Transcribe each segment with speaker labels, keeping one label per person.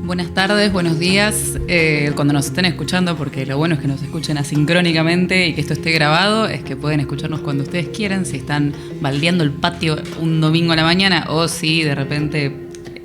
Speaker 1: Buenas tardes, buenos días, cuando nos estén escuchando, porque lo bueno es que nos escuchen asincrónicamente y que esto esté grabado, es que pueden escucharnos cuando ustedes quieran, si están baldeando el patio un domingo a la mañana o si de repente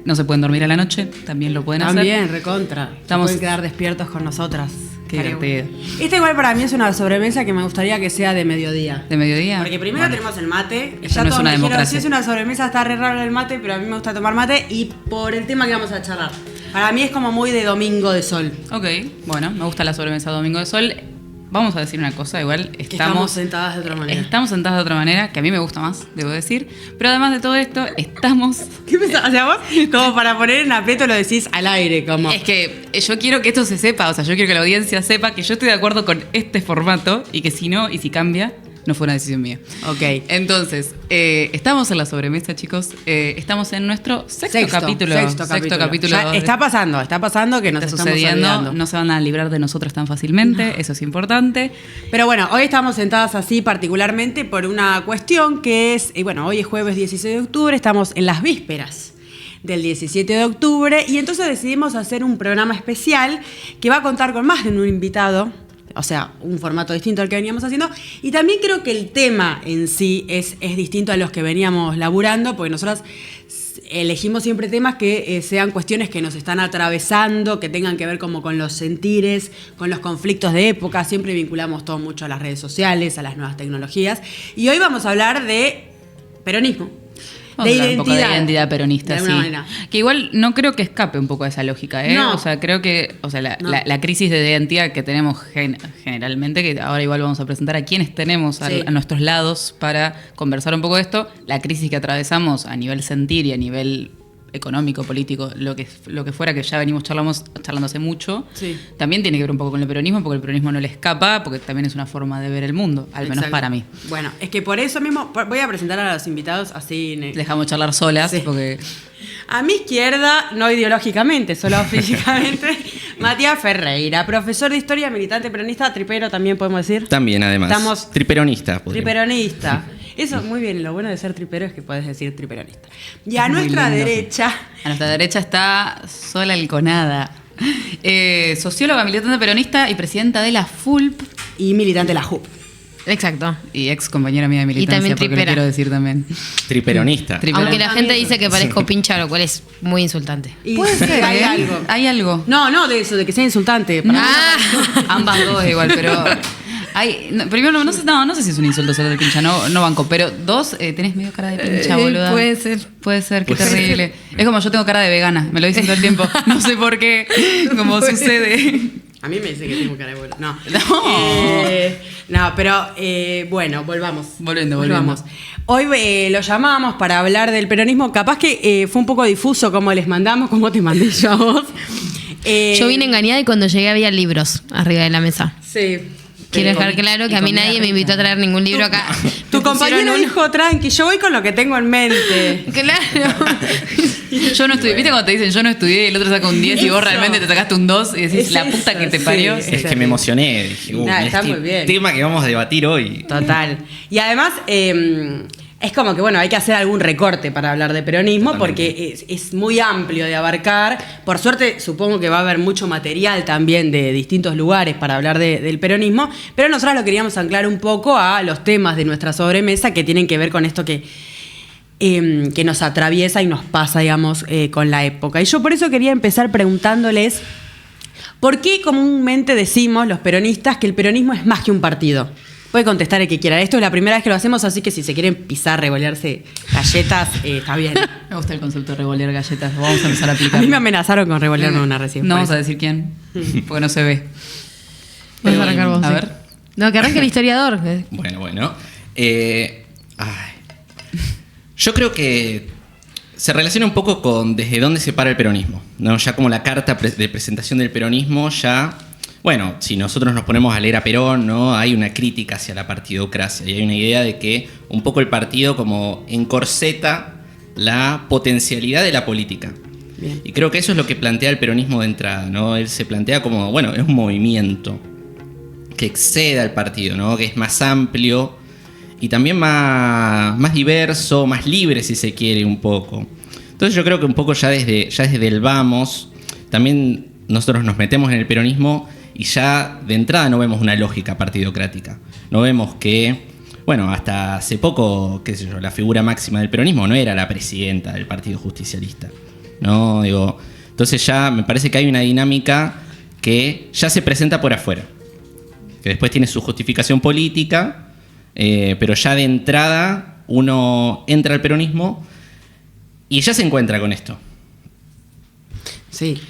Speaker 1: no se pueden dormir a la noche, también lo pueden hacer.
Speaker 2: También, recontra. Pueden quedar despiertos con nosotras.
Speaker 1: Qué divertido.
Speaker 2: Esta igual para mí es una sobremesa que me gustaría que sea de mediodía.
Speaker 1: ¿De mediodía?
Speaker 2: Porque primero tenemos el mate.
Speaker 1: Ya no es una democracia.
Speaker 2: Si es una sobremesa está re raro el mate, pero a mí me gusta tomar mate y por el tema que vamos a charlar. Para mí es como muy de domingo de sol.
Speaker 1: Ok, bueno, me gusta la sobremesa domingo de sol. Vamos a decir una cosa, igual
Speaker 2: estamos sentadas de otra manera.
Speaker 1: Estamos sentadas de otra manera, que a mí me gusta más, debo decir. Pero además de todo esto, estamos...
Speaker 2: ¿Qué pensás? O sea, vos, como para poner en aprieto, lo decís al aire, como...
Speaker 1: Es que yo quiero que esto se sepa, o sea, yo quiero que la audiencia sepa que yo estoy de acuerdo con este formato y que si no, y si cambia, no fue una decisión mía.
Speaker 2: Ok.
Speaker 1: Entonces, estamos en la sobremesa, chicos. Estamos en nuestro sexto capítulo.
Speaker 2: Sexto capítulo. Ya está pasando que nos
Speaker 1: está
Speaker 2: estamos
Speaker 1: sucediendo.
Speaker 2: olvidando.
Speaker 1: No se van a librar de nosotros tan fácilmente, eso es importante.
Speaker 2: Pero bueno, hoy estamos sentadas así particularmente por una cuestión que es, hoy es jueves 16 de octubre, estamos en las vísperas del 17 de octubre y entonces decidimos hacer un programa especial que va a contar con más de un invitado. O sea, un formato distinto al que veníamos haciendo. Y también creo que el tema en sí es distinto a los que veníamos laburando, porque nosotras elegimos siempre temas que sean cuestiones que nos están atravesando, que tengan que ver como con los sentires, con los conflictos de época. Siempre vinculamos todo mucho a las redes sociales, a las nuevas tecnologías. Y hoy vamos a hablar de peronismo.
Speaker 1: Vamos a hablar un poco de identidad peronista, sí. Manera. Que igual no creo que escape un poco de esa lógica, ¿eh?
Speaker 2: No.
Speaker 1: O sea, creo que la crisis de identidad que tenemos generalmente, que ahora igual vamos a presentar a quienes tenemos a nuestros lados para conversar un poco de esto, la crisis que atravesamos a nivel sentir y a nivel económico, político, lo que fuera, que ya venimos charlando hace mucho, también tiene que ver un poco con el peronismo, porque el peronismo no le escapa, porque también es una forma de ver el mundo, al menos para mí.
Speaker 2: Bueno, es que por eso mismo voy a presentar a los invitados así.
Speaker 1: Dejamos charlar solas, porque...
Speaker 2: A mi izquierda, no ideológicamente, solo físicamente, Matías Ferreira, profesor de historia, militante peronista, tripero también podemos decir.
Speaker 3: También, además.
Speaker 2: Estamos
Speaker 3: triperonista.
Speaker 2: Triperonista. Eso, muy bien, lo bueno de ser tripero es que puedes decir triperonista. Y a nuestra derecha...
Speaker 1: A nuestra derecha está Sol Alconada, socióloga, militante peronista y presidenta de la FULP.
Speaker 2: Y militante de la JUP.
Speaker 4: Exacto.
Speaker 1: Y ex compañera mía de militancia,
Speaker 4: y también
Speaker 1: porque lo quiero decir también.
Speaker 3: Triperonista.
Speaker 4: Aunque la gente dice que parezco pincha, lo cual es muy insultante.
Speaker 2: Y puede ser,
Speaker 1: hay algo.
Speaker 2: No, de eso, de que sea insultante.
Speaker 1: Ambas dos igual, pero... primero, no sé si es un insulto ser de pincha, no banco, pero dos, tenés medio cara de pincha, boluda.
Speaker 4: Puede ser,
Speaker 1: qué terrible. Es como yo tengo cara de vegana, me lo dicen todo el tiempo, no sé por qué, como sucede.
Speaker 2: A mí me dice que tengo cara de boluda. No, pero bueno, volvamos.
Speaker 1: Volvemos.
Speaker 2: Hoy lo llamamos para hablar del peronismo, capaz que fue un poco difuso como les mandamos, como te mandé yo a vos.
Speaker 4: Yo vine engañada y cuando llegué había libros arriba de la mesa.
Speaker 2: Sí.
Speaker 4: Quiero dejar claro que a mí nadie me invitó a traer ningún libro acá.
Speaker 2: Tu compañero dijo, tranqui, yo voy con lo que tengo en mente.
Speaker 4: Claro.
Speaker 1: Yo no estudié. ¿Viste cuando te dicen yo no estudié y el otro saca un 10 y vos realmente te sacaste un 2 y decís la puta que te parió?
Speaker 3: Es que me emocioné. Dije,
Speaker 2: está muy bien.
Speaker 3: Tema que vamos a debatir hoy.
Speaker 2: Total. Y además... es como que, hay que hacer algún recorte para hablar de peronismo. Totalmente. Porque es muy amplio de abarcar. Por suerte, supongo que va a haber mucho material también de distintos lugares para hablar del peronismo, pero nosotros lo queríamos anclar un poco a los temas de nuestra sobremesa que tienen que ver con esto que nos atraviesa y nos pasa, digamos, con la época. Y yo por eso quería empezar preguntándoles ¿por qué comúnmente decimos los peronistas que el peronismo es más que un partido? Puede contestar el que quiera. Esto es la primera vez que lo hacemos, así que si se quieren pisar, revolearse galletas, está bien.
Speaker 1: Me gusta el concepto de revolear galletas. Vamos a empezar a aplicarlo.
Speaker 2: A mí me amenazaron con revolearme una recién.
Speaker 1: No vamos a decir quién, porque no se ve.
Speaker 4: Vas a arrancar vos.
Speaker 1: A ver.
Speaker 4: No, que arranque el historiador.
Speaker 3: Bueno. Yo creo que se relaciona un poco con desde dónde se para el peronismo, ¿no? Ya como la carta de presentación del peronismo ya... Bueno, si nosotros nos ponemos a leer a Perón, ¿no? Hay una crítica hacia la partidocracia y hay una idea de que un poco el partido como encorseta la potencialidad de la política. Bien. Y creo que eso es lo que plantea el peronismo de entrada, ¿no? Él se plantea como, es un movimiento que excede al partido, ¿no? Que es más amplio y también más diverso, más libre si se quiere un poco. Entonces yo creo que un poco ya desde el vamos también nosotros nos metemos en el peronismo y ya de entrada no vemos una lógica partidocrática. No vemos que, bueno, hasta hace poco, qué sé yo, la figura máxima del peronismo no era la presidenta del Partido Justicialista, ¿no? Digo, entonces ya me parece que hay una dinámica que ya se presenta por afuera, que después tiene su justificación política, pero ya de entrada uno entra al peronismo y ya se encuentra con esto.
Speaker 2: Sí.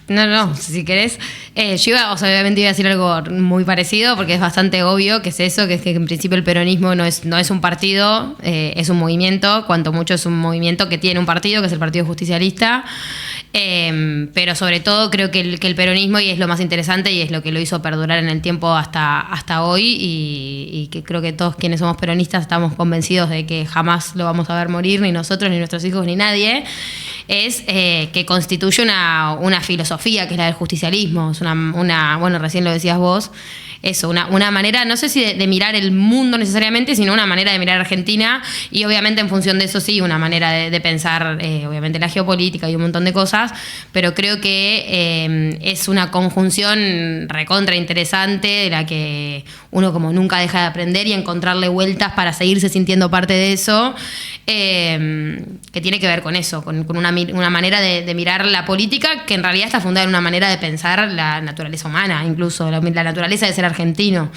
Speaker 4: No, si querés. Yo obviamente iba a decir algo muy parecido, porque es bastante obvio que es eso, que es que en principio el peronismo no es un partido, es un movimiento, cuanto mucho es un movimiento que tiene un partido, que es el Partido Justicialista. Pero sobre todo creo que el peronismo, y es lo más interesante y es lo que lo hizo perdurar en el tiempo hasta hoy, y que creo que todos quienes somos peronistas estamos convencidos de que jamás lo vamos a ver morir, ni nosotros, ni nuestros hijos, ni nadie, es que constituye una filosofía que es la del justicialismo. Es bueno, recién lo decías vos, eso, una manera, no sé si de mirar el mundo necesariamente, sino una manera de mirar Argentina, y obviamente en función de eso sí, una manera de pensar, obviamente la geopolítica y un montón de cosas, pero creo que es una conjunción recontra interesante de la que uno como nunca deja de aprender y encontrarle vueltas para seguirse sintiendo parte de eso, que tiene que ver con eso, con una manera de mirar la política que en realidad está fundada en una manera de pensar la naturaleza humana, incluso la naturaleza de ser argentino.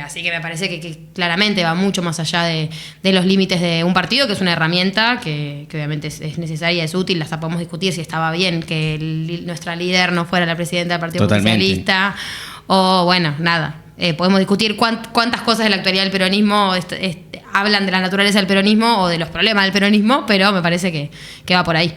Speaker 4: Así que me parece que claramente va mucho más allá de los límites de un partido, que es una herramienta que obviamente es necesaria, es útil. Hasta podemos discutir si estaba bien que nuestra líder no fuera la presidenta del Partido Socialista, o bueno, nada. Podemos discutir cuántas cosas de la actualidad del peronismo hablan de la naturaleza del peronismo o de los problemas del peronismo, pero me parece que va por ahí.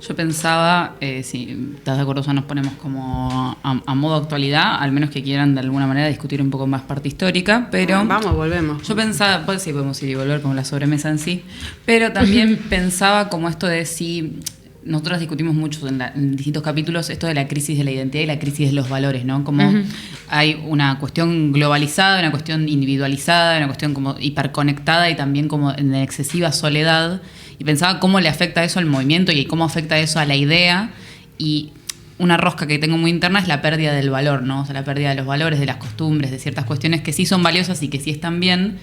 Speaker 1: Yo pensaba, si estás de acuerdo, ya nos ponemos como a modo actualidad, al menos que quieran de alguna manera discutir un poco más parte histórica, pero...
Speaker 2: Vamos, volvemos.
Speaker 1: Yo pensaba, pues sí, podemos ir y volver como la sobremesa en sí, pero también pensaba como esto de si... Nosotros discutimos mucho en distintos capítulos esto de la crisis de la identidad y la crisis de los valores, ¿no? Como hay una cuestión globalizada, una cuestión individualizada, una cuestión como hiperconectada y también como en excesiva soledad. Y pensaba cómo le afecta eso al movimiento y cómo afecta eso a la idea. Y una rosca que tengo muy interna es la pérdida del valor, ¿no? O sea, la pérdida de los valores, de las costumbres, de ciertas cuestiones que sí son valiosas y que sí están bien,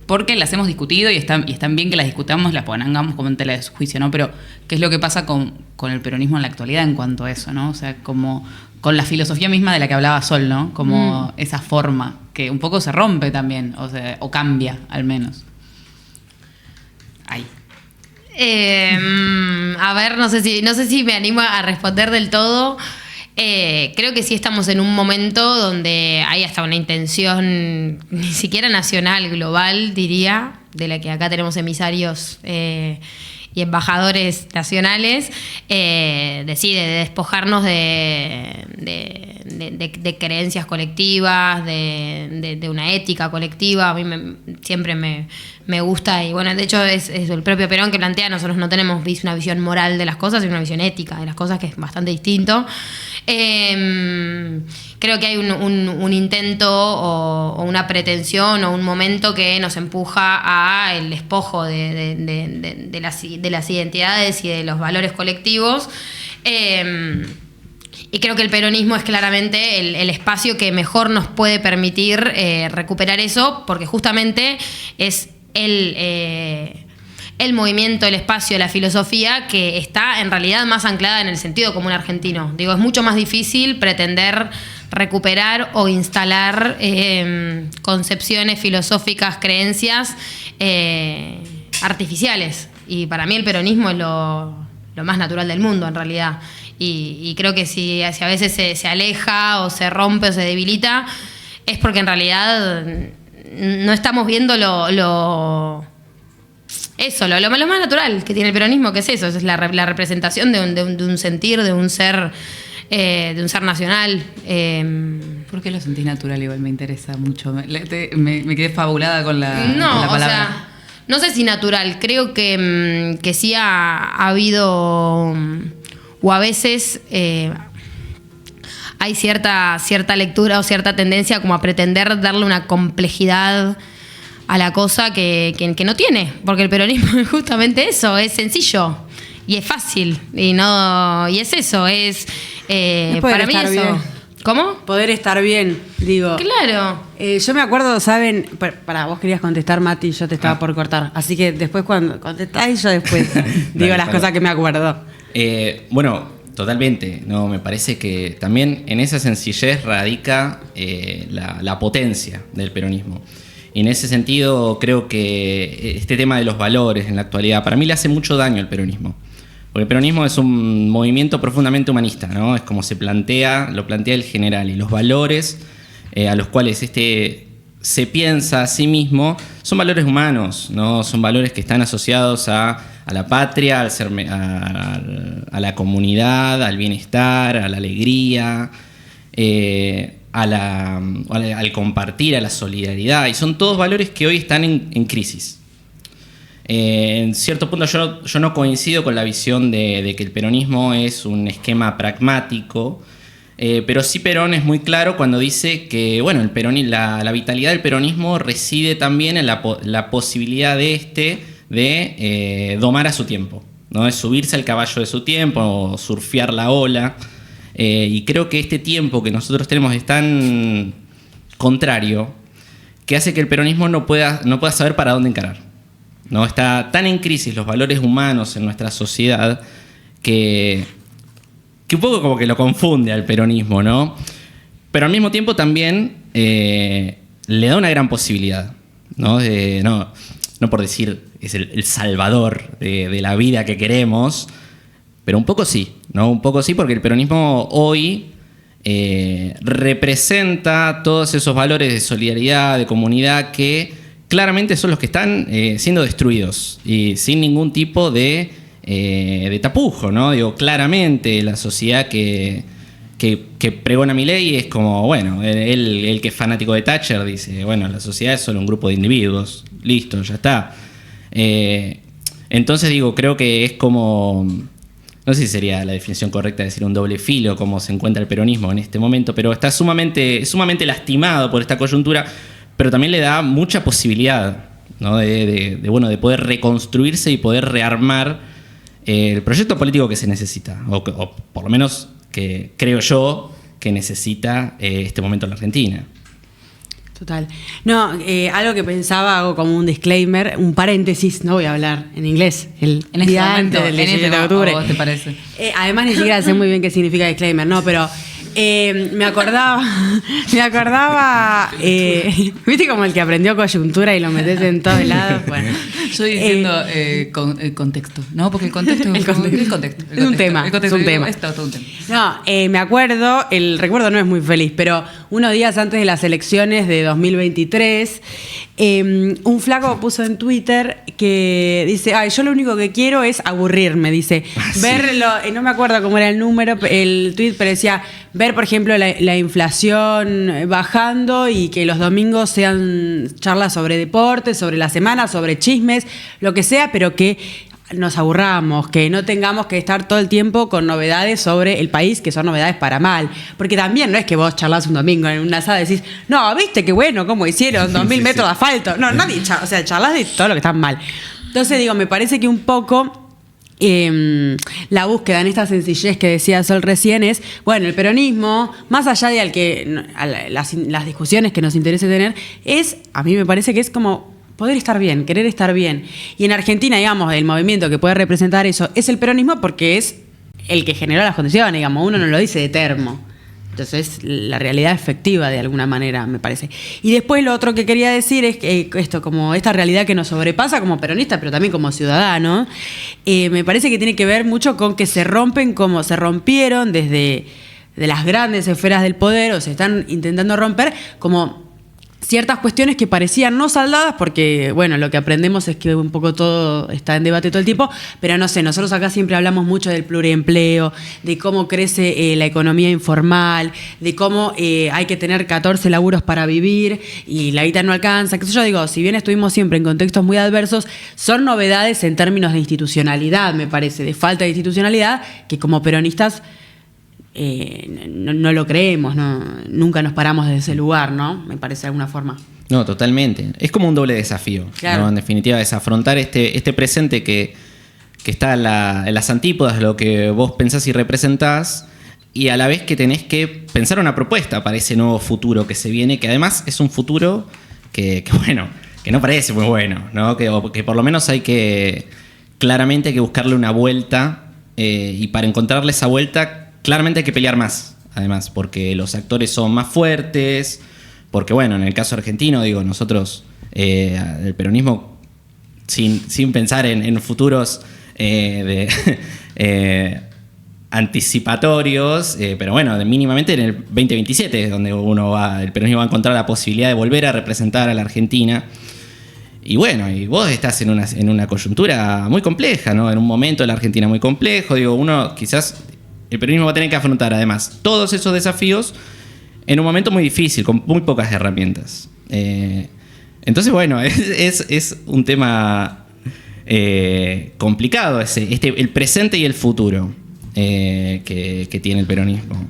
Speaker 1: porque las hemos discutido y están bien que las discutamos, las pongamos como en tela de juicio, ¿no? Pero, ¿qué es lo que pasa con el peronismo en la actualidad en cuanto a eso, ¿no? O sea, como con la filosofía misma de la que hablaba Sol, ¿no? Como esa forma que un poco se rompe también, o sea, o cambia al menos. Ahí.
Speaker 4: A ver, no sé si me animo a responder del todo. Creo que sí estamos en un momento donde hay hasta una intención ni siquiera nacional, global, diría, de la que acá tenemos emisarios y embajadores nacionales, de despojarnos de creencias colectivas, de una ética colectiva. A mí siempre me gusta, y bueno, de hecho es el propio Perón que plantea: nosotros no tenemos una visión moral de las cosas, sino una visión ética de las cosas, que es bastante distinto. Creo que hay un intento o una pretensión o un momento que nos empuja a el despojo de las identidades y de los valores colectivos. Y creo que el peronismo es claramente el espacio que mejor nos puede permitir recuperar eso, porque justamente es el movimiento, el espacio, la filosofía que está en realidad más anclada en el sentido común argentino. Digo, es mucho más difícil pretender recuperar o instalar concepciones filosóficas, creencias artificiales. Y para mí el peronismo es lo más natural del mundo, en realidad. Y creo que si a veces se aleja o se rompe o se debilita, es porque en realidad no estamos viendo lo más natural que tiene el peronismo, que es eso, es la representación de un sentir, de un ser nacional.
Speaker 1: ¿Por qué lo sentís natural? Igual me interesa mucho. Me quedé fabulada con la palabra.
Speaker 4: O sea, no sé si natural, creo que sí ha habido, o a veces hay cierta lectura o cierta tendencia como a pretender darle una complejidad a la cosa que no tiene, porque el peronismo es justamente eso, es sencillo. y es fácil. Y es eso, es para mí eso.
Speaker 2: Bien.
Speaker 4: ¿Cómo?
Speaker 2: Poder estar bien, digo.
Speaker 4: Claro.
Speaker 2: Yo me acuerdo, ¿saben? Para vos querías contestar, Mati, yo te estaba por cortar. Así que después cuando contestáis, yo después digo las cosas que me acuerdo.
Speaker 3: Bueno, totalmente. No, me parece que también en esa sencillez radica la potencia del peronismo. Y en ese sentido creo que este tema de los valores en la actualidad, para mí le hace mucho daño al peronismo. Porque el peronismo es un movimiento profundamente humanista, ¿no? Es como lo plantea el general. Y los valores a los cuales se piensa a sí mismo son valores humanos, ¿no? Son valores que están asociados a la patria, a la comunidad, al bienestar, a la alegría, al compartir, a la solidaridad. Y son todos valores que hoy están en crisis. En cierto punto yo no coincido con la visión de que el peronismo es un esquema pragmático, pero sí Perón es muy claro cuando dice que bueno, la vitalidad del peronismo reside también en la posibilidad de domar a su tiempo, ¿no? Es subirse al caballo de su tiempo, o surfear la ola, y creo que este tiempo que nosotros tenemos es tan contrario que hace que el peronismo no pueda saber para dónde encarar. ¿No? Está tan en crisis los valores humanos en nuestra sociedad que un poco como que lo confunde al peronismo, ¿no? Pero al mismo tiempo también le da una gran posibilidad, ¿no? No por decir es el salvador de la vida que queremos, pero un poco sí, ¿no? Un poco sí, porque el peronismo hoy representa todos esos valores de solidaridad, de comunidad que claramente son los que están siendo destruidos y sin ningún tipo de tapujo, ¿no? Digo, claramente la sociedad que pregona Milei es como, bueno, el que es fanático de Thatcher dice, bueno, la sociedad es solo un grupo de individuos, listo, ya está. Entonces digo, creo que es como, no sé si sería la definición correcta de decir un doble filo, como se encuentra el peronismo en este momento, pero está sumamente lastimado por esta coyuntura, pero también le da mucha posibilidad, ¿no? de poder reconstruirse y poder rearmar el proyecto político que se necesita, o por lo menos que creo yo que necesita este momento en la Argentina.
Speaker 2: Total. No, algo que pensaba, hago como un disclaimer, un paréntesis, no voy a hablar en inglés, el día antes del 17 de octubre.
Speaker 1: ¿Cómo te parece?
Speaker 2: Además ni siquiera sé muy bien qué significa disclaimer, no, pero me acordaba, viste como el que aprendió coyuntura y lo metes en todos lados. Bueno,
Speaker 1: yo diciendo contexto, ¿no? Porque el contexto es un tema. Es todo un tema.
Speaker 2: No, me acuerdo, el recuerdo no es muy feliz, pero unos días antes de las elecciones de 2023, un flaco puso en Twitter que dice, yo lo único que quiero es aburrirme, dice, verlo, no me acuerdo cómo era el tweet, pero decía, ver, por ejemplo, la inflación bajando y que los domingos sean charlas sobre deporte, sobre la semana, sobre chismes, lo que sea, pero que nos aburramos, que no tengamos que estar todo el tiempo con novedades sobre el país, que son novedades para mal. Porque también no es que vos charlás un domingo en una asada y decís, no, viste qué bueno, cómo hicieron, 2000 metros de asfalto. No, nadie charlás de todo lo que está mal. Entonces digo, me parece que un poco la búsqueda en esta sencillez que decía Sol recién es, bueno, el peronismo, más allá de las discusiones que nos interese tener, a mí me parece que es como poder estar bien, querer estar bien. Y en Argentina, digamos, el movimiento que puede representar eso es el peronismo porque es el que generó las condiciones, digamos, uno no lo dice de termo. Entonces, la realidad efectiva de alguna manera, me parece. Y después lo otro que quería decir es que como esta realidad que nos sobrepasa como peronistas, pero también como ciudadanos, me parece que tiene que ver mucho con que se rompen como se rompieron desde de las grandes esferas del poder, o se están intentando romper como ciertas cuestiones que parecían no saldadas, porque, bueno, lo que aprendemos es que un poco todo está en debate todo el tiempo, pero no sé, nosotros acá siempre hablamos mucho del pluriempleo, de cómo crece la economía informal, de cómo hay que tener 14 laburos para vivir y la guita no alcanza, qué sé yo, digo, si bien estuvimos siempre en contextos muy adversos, son novedades en términos de institucionalidad, me parece, de falta de institucionalidad, que como peronistas no lo creemos, nunca nos paramos desde ese lugar, ¿no? Me parece de alguna forma.
Speaker 3: No, totalmente. Es como un doble desafío, claro, ¿no? En definitiva, es afrontar este presente que está en las antípodas de lo que vos pensás y representás, y a la vez que tenés que pensar una propuesta para ese nuevo futuro que se viene, que además es un futuro que no parece muy bueno, ¿no? Que por lo menos claramente hay que buscarle una vuelta, y para encontrarle esa vuelta claramente hay que pelear más, además, porque los actores son más fuertes, porque bueno, en el caso argentino, digo, nosotros, el peronismo, sin pensar en futuros anticipatorios, pero bueno, mínimamente en el 2027 es donde el peronismo va a encontrar la posibilidad de volver a representar a la Argentina. Y bueno, y vos estás en una coyuntura muy compleja, ¿no? En un momento de la Argentina muy complejo. Digo, quizás el peronismo va a tener que afrontar además todos esos desafíos en un momento muy difícil, con muy pocas herramientas. Entonces, bueno, es un tema complicado el presente y el futuro que tiene el peronismo.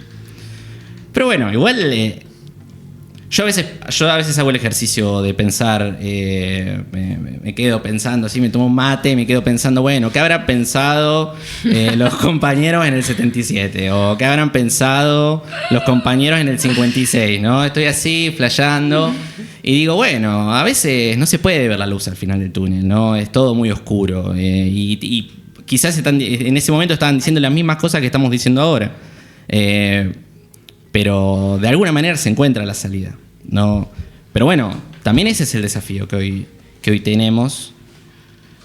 Speaker 3: Pero bueno, igual yo a veces hago el ejercicio de pensar, me quedo pensando, así me tomo un mate y me quedo pensando, bueno, ¿qué habrán pensado los compañeros en el 77? ¿O qué habrán pensado los compañeros en el 56? ¿No? Estoy así, flasheando, y digo, bueno, a veces no se puede ver la luz al final del túnel, ¿no? Es todo muy oscuro, y quizás en ese momento estaban diciendo las mismas cosas que estamos diciendo ahora. Pero de alguna manera se encuentra la salida, ¿no? Pero bueno, también ese es el desafío que hoy tenemos.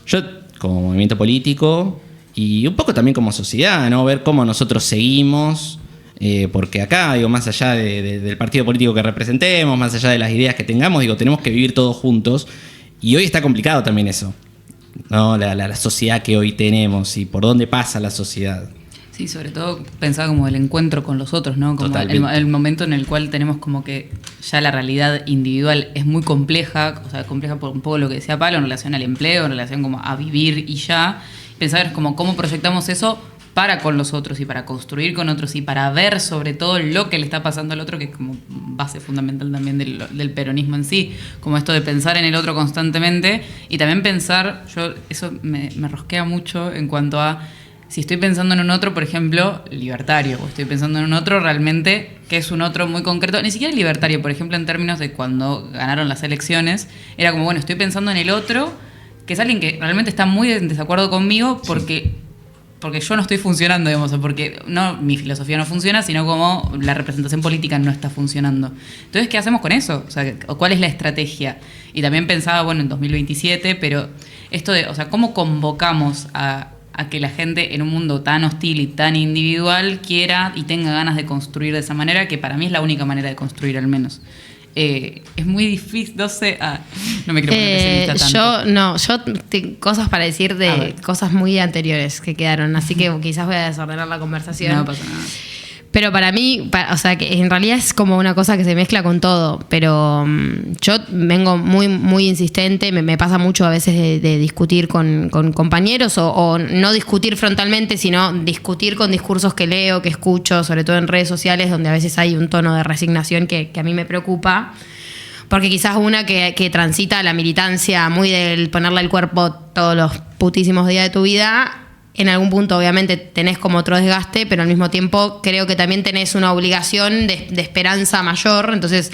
Speaker 3: Yo, como movimiento político, y un poco también como sociedad, ¿no? Ver cómo nosotros seguimos, porque acá, digo, más allá del partido político que representemos, más allá de las ideas que tengamos, digo, tenemos que vivir todos juntos. Y hoy está complicado también eso, ¿no? La sociedad que hoy tenemos y por dónde pasa la sociedad.
Speaker 1: Sí, sobre todo pensaba como el encuentro con los otros, ¿no? Como el momento en el cual tenemos como que ya la realidad individual es muy compleja, o sea, compleja por un poco lo que decía Pablo en relación al empleo, en relación como a vivir y ya. Pensar como cómo proyectamos eso para con los otros y para construir con otros y para ver sobre todo lo que le está pasando al otro, que es como base fundamental también del peronismo en sí, como esto de pensar en el otro constantemente y también pensar, eso me rosquea mucho en cuanto a si estoy pensando en un otro, por ejemplo, libertario, o estoy pensando en un otro realmente que es un otro muy concreto, ni siquiera libertario, por ejemplo, en términos de cuando ganaron las elecciones, era como, bueno, estoy pensando en el otro, que es alguien que realmente está muy en desacuerdo conmigo porque yo no estoy funcionando, digamos, o porque mi filosofía no funciona, sino como la representación política no está funcionando. Entonces, ¿qué hacemos con eso? O sea, ¿cuál es la estrategia? Y también pensaba, bueno, en 2027, pero esto de, o sea, ¿cómo convocamos a que la gente en un mundo tan hostil y tan individual quiera y tenga ganas de construir de esa manera, que para mí es la única manera de construir al menos? Es muy difícil, no sé, no me quiero poner pesimista tanto.
Speaker 4: Yo tengo cosas para decir de cosas muy anteriores que quedaron, así que quizás voy a desordenar la conversación.
Speaker 1: No pasa nada.
Speaker 4: Pero para mí, o sea, que en realidad es como una cosa que se mezcla con todo, pero yo vengo muy, muy insistente, me pasa mucho a veces de discutir con compañeros o no discutir frontalmente, sino discutir con discursos que leo, que escucho, sobre todo en redes sociales, donde a veces hay un tono de resignación que a mí me preocupa, porque quizás una que transita la militancia muy del ponerle el cuerpo todos los putísimos días de tu vida, en algún punto obviamente tenés como otro desgaste, pero al mismo tiempo creo que también tenés una obligación de esperanza mayor. Entonces,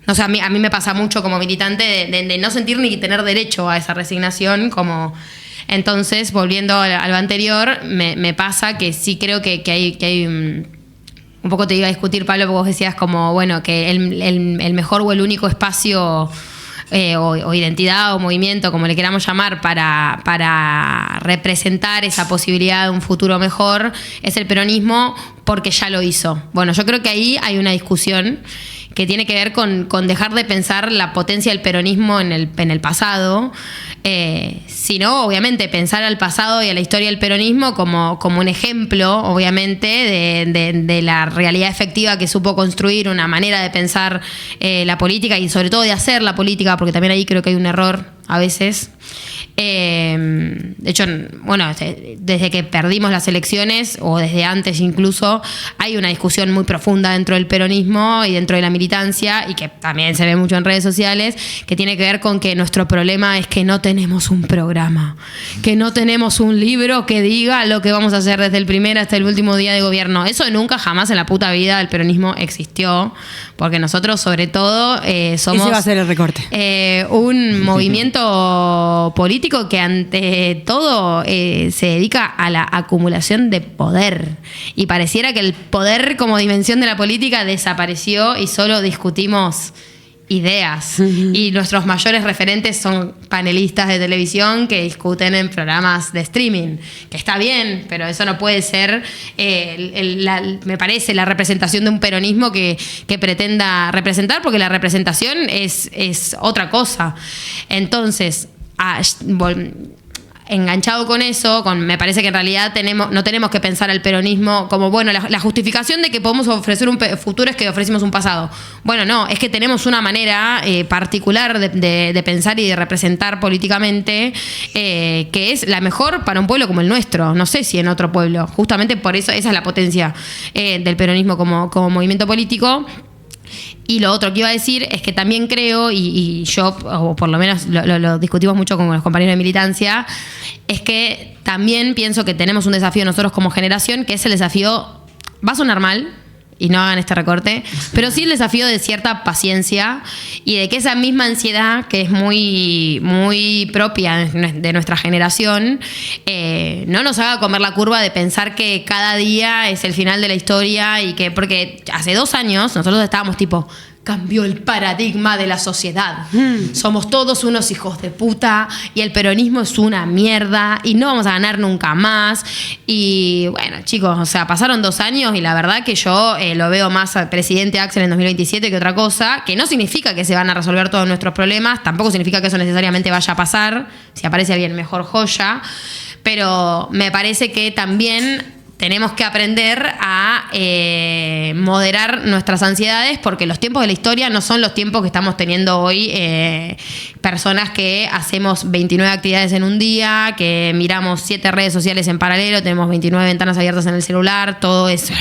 Speaker 4: no sé, a mí me pasa mucho como militante de no sentir ni tener derecho a esa resignación. Entonces, volviendo a lo anterior, me pasa que sí creo que hay un poco te iba a discutir, Pablo, porque vos decías como, bueno, que el mejor o el único espacio o identidad o movimiento, como le queramos llamar, para representar esa posibilidad de un futuro mejor es el peronismo, porque ya lo hizo. Bueno, yo creo que ahí hay una discusión que tiene que ver con dejar de pensar la potencia del peronismo en el pasado, sino obviamente pensar al pasado y a la historia del peronismo como un ejemplo, obviamente, de la realidad efectiva que supo construir, una manera de pensar la política y sobre todo de hacer la política, porque también ahí creo que hay un error a veces, De hecho, bueno, desde que perdimos las elecciones, o desde antes incluso, hay una discusión muy profunda dentro del peronismo y dentro de la militancia, y que también se ve mucho en redes sociales, que tiene que ver con que nuestro problema es que no tenemos un programa, que no tenemos un libro que diga lo que vamos a hacer desde el primer hasta el último día de gobierno. Eso nunca jamás en la puta vida del peronismo existió, porque nosotros sobre todo somos...
Speaker 2: Ese va a ser el recorte.
Speaker 4: Un movimiento político que ante todo se dedica a la acumulación de poder, y pareciera que el poder como dimensión de la política desapareció y solo discutimos ideas. Y nuestros mayores referentes son panelistas de televisión que discuten en programas de streaming, que está bien, pero eso no puede ser, me parece, la representación de un peronismo que pretenda representar, porque la representación es otra cosa. Entonces, enganchado con eso, me parece que en realidad no tenemos que pensar al peronismo como, bueno, la justificación de que podemos ofrecer un futuro es que ofrecimos un pasado. Bueno, no, es que tenemos una manera particular de pensar y de representar políticamente que es la mejor para un pueblo como el nuestro. No sé si en otro pueblo. Justamente por eso, esa es la potencia del peronismo como movimiento político. Y lo otro que iba a decir es que también creo, y yo, o por lo menos lo discutimos mucho con los compañeros de militancia, es que también pienso que tenemos un desafío nosotros como generación, que es el desafío, va a sonar mal, y no hagan este recorte, pero sí el desafío de cierta paciencia y de que esa misma ansiedad que es muy, muy propia de nuestra generación no nos haga comer la curva de pensar que cada día es el final de la historia, y que, porque hace 2 años nosotros estábamos tipo... Cambió el paradigma de la sociedad. Somos todos unos hijos de puta y el peronismo es una mierda y no vamos a ganar nunca más. Y bueno, chicos, o sea, pasaron 2 años y la verdad que yo lo veo más al presidente Axel en 2027 que otra cosa, que no significa que se van a resolver todos nuestros problemas, tampoco significa que eso necesariamente vaya a pasar. Si aparece alguien mejor, joya. Pero me parece que también... tenemos que aprender a moderar nuestras ansiedades, porque los tiempos de la historia no son los tiempos que estamos teniendo hoy. Personas que hacemos 29 actividades en un día, que miramos 7 redes sociales en paralelo, tenemos 29 ventanas abiertas en el celular, todo es...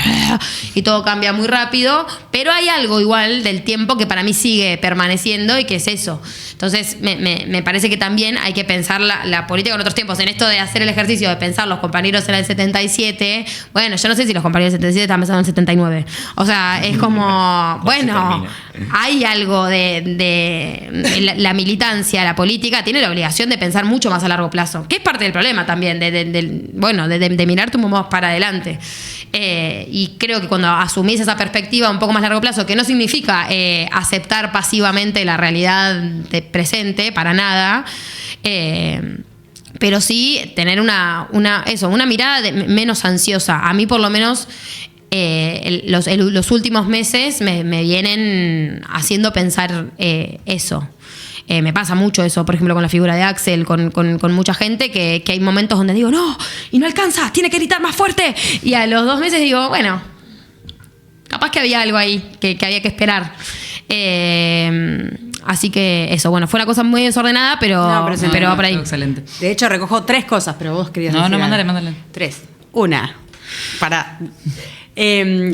Speaker 4: y todo cambia muy rápido, pero hay algo igual del tiempo que para mí sigue permaneciendo, y que es eso. Entonces me parece que también hay que pensar la política en otros tiempos. En esto de hacer el ejercicio de pensar, los compañeros en el 77... Bueno, yo no sé si los compañeros del 77 están pensando en el 79. O sea, es como... bueno, hay algo de la militancia, la política, tiene la obligación de pensar mucho más a largo plazo. Que es parte del problema también, de mirar tu momento para adelante. Y creo que cuando asumís esa perspectiva un poco más a largo plazo, que no significa aceptar pasivamente la realidad presente, para nada... pero sí tener una mirada menos ansiosa. A mí, por lo menos, los últimos meses me vienen haciendo pensar eso. Me pasa mucho eso, por ejemplo, con la figura de Axel, con mucha gente, que hay momentos donde digo, no, y no alcanza, tiene que gritar más fuerte. Y a los 2 meses digo, bueno, capaz que había algo ahí que había que esperar. Así que eso, bueno, fue una cosa muy desordenada, pero va por ahí.
Speaker 1: Excelente.
Speaker 2: De hecho, recojo 3 cosas, pero vos querías decir.
Speaker 1: No, mándale.
Speaker 2: 3. Una, para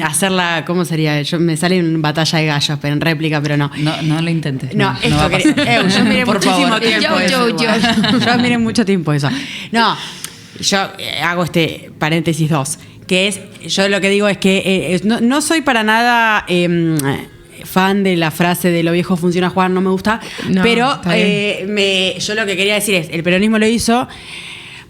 Speaker 2: hacerla, ¿cómo sería? Me sale en batalla de gallos, pero en réplica, pero no.
Speaker 1: No lo intentes.
Speaker 2: No, esto
Speaker 1: va a pasar.
Speaker 2: yo miré
Speaker 1: Por
Speaker 2: muchísimo
Speaker 1: favor.
Speaker 2: tiempo eso. Yo miré mucho tiempo eso. No, yo hago este paréntesis 2, que es, yo lo que digo es que no soy para nada... fan de la frase de lo viejo funciona, Juan, no me gusta, no, pero yo lo que quería decir es, el peronismo lo hizo,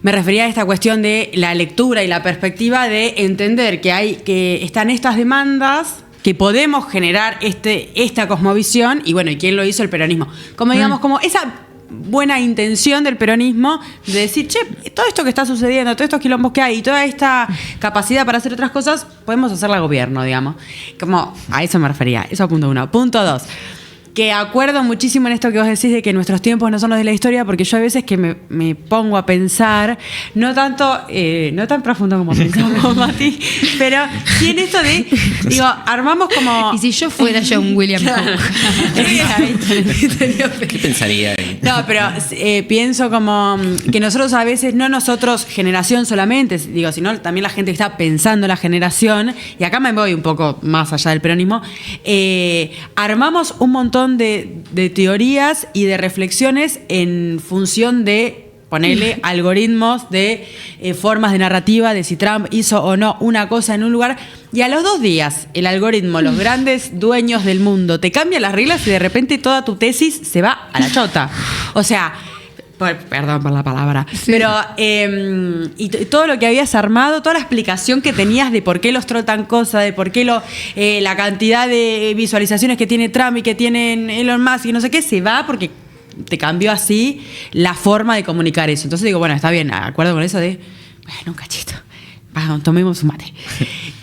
Speaker 2: me refería a esta cuestión de la lectura y la perspectiva de entender que están estas demandas, que podemos generar esta cosmovisión, y bueno, ¿y quién lo hizo? El peronismo. Como digamos, como esa buena intención del peronismo de decir, che, todo esto que está sucediendo, todos estos quilombos que hay y toda esta capacidad para hacer otras cosas, podemos hacerla gobierno, digamos. Como a eso me refería. Eso punto 1. Punto 2. que acuerdo muchísimo en esto que vos decís de que nuestros tiempos no son los de la historia, porque yo a veces que me pongo a pensar, no tan profundo como pensamos, Mati, pero sí en esto de, digo, armamos como...
Speaker 4: Y si yo fuera John William Cook.
Speaker 3: ¿Qué pensaría ahí?
Speaker 2: No, pero pienso como que nosotros a veces, no nosotros generación solamente, digo, sino también la gente que está pensando la generación, y acá me voy un poco más allá del peronismo, armamos un montón de teorías y de reflexiones en función de ponerle algoritmos de formas de narrativa, de si Trump hizo o no una cosa en un lugar, y a los 2 días el algoritmo, los grandes dueños del mundo, te cambia las reglas y de repente toda tu tesis se va a la chota. O sea... Perdón por la palabra, pero y todo lo que habías armado, toda la explicación que tenías de por qué los trotan cosas, de por qué la cantidad de visualizaciones que tiene Trump y que tienen Elon Musk y no sé qué, se va porque te cambió así la forma de comunicar eso. Entonces digo, bueno, está bien, acuerdo con eso de, bueno, un cachito, vamos, tomemos un mate.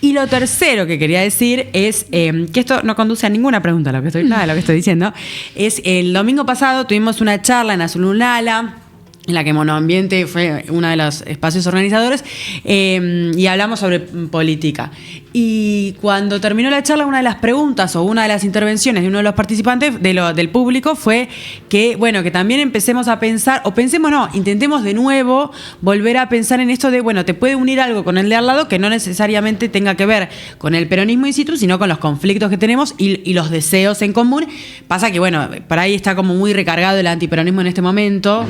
Speaker 2: Y lo tercero que quería decir es que esto no conduce a ninguna pregunta, nada de lo que estoy diciendo, es el domingo pasado tuvimos una charla en Azulunala, en la que Monoambiente fue uno de los espacios organizadores, y hablamos sobre política. Y cuando terminó la charla, una de las preguntas o una de las intervenciones de uno de los participantes del público fue que, bueno, que también empecemos a pensar, o pensemos no, intentemos de nuevo volver a pensar en esto de, bueno, te puede unir algo con el de al lado que no necesariamente tenga que ver con el peronismo in situ, sino con los conflictos que tenemos y los deseos en común. Pasa que, bueno, para ahí está como muy recargado el antiperonismo en este momento,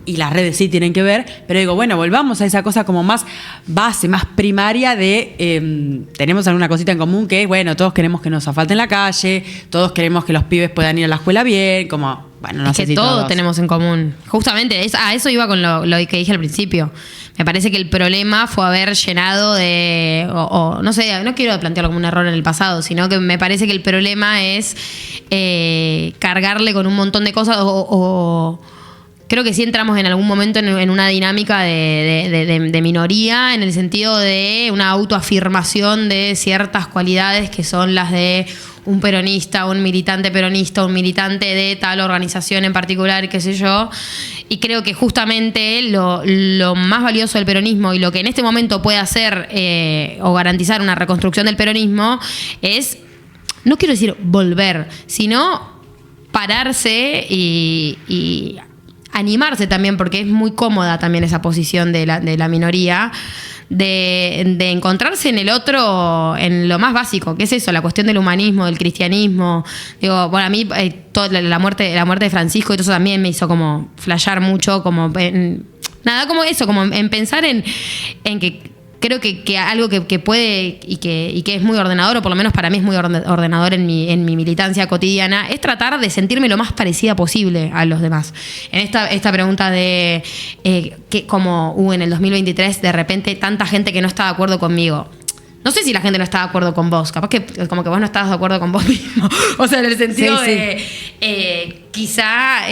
Speaker 2: y las redes sí tienen que ver, pero digo, bueno, volvamos a esa cosa como más base, más primaria de tenemos alguna cosita en común que es, bueno, todos queremos que nos asfalten la calle, todos queremos que los pibes puedan ir a la escuela bien, como, bueno, no sé si
Speaker 4: todos tenemos en común. Justamente, a eso iba con lo que dije al principio. Me parece que el problema fue haber llenado de, no sé, no quiero plantearlo como un error en el pasado, sino que me parece que el problema es cargarle con un montón de cosas creo que sí entramos en algún momento en una dinámica de minoría, en el sentido de una autoafirmación de ciertas cualidades que son las de un peronista, un militante de tal organización en particular, qué sé yo. Y creo que justamente lo más valioso del peronismo y lo que en este momento puede hacer o garantizar una reconstrucción del peronismo es, no quiero decir volver, sino pararse y animarse también, porque es muy cómoda también esa posición de la minoría, de encontrarse en el otro, en lo más básico, que es eso, la cuestión del humanismo, del cristianismo. Digo, bueno, a mí toda la muerte de Francisco y todo eso también me hizo como flashear mucho, como nada, como eso, como en pensar en que creo que algo que puede y que es muy ordenador, o por lo menos para mí es muy ordenador en mi militancia cotidiana, es tratar de sentirme lo más parecida posible a los demás. En esta pregunta de que como hubo en el 2023 de repente tanta gente que no está de acuerdo conmigo. No sé si la gente no está de acuerdo con vos, capaz que como que vos no estabas de acuerdo con vos mismo. O sea, en el sentido de quizá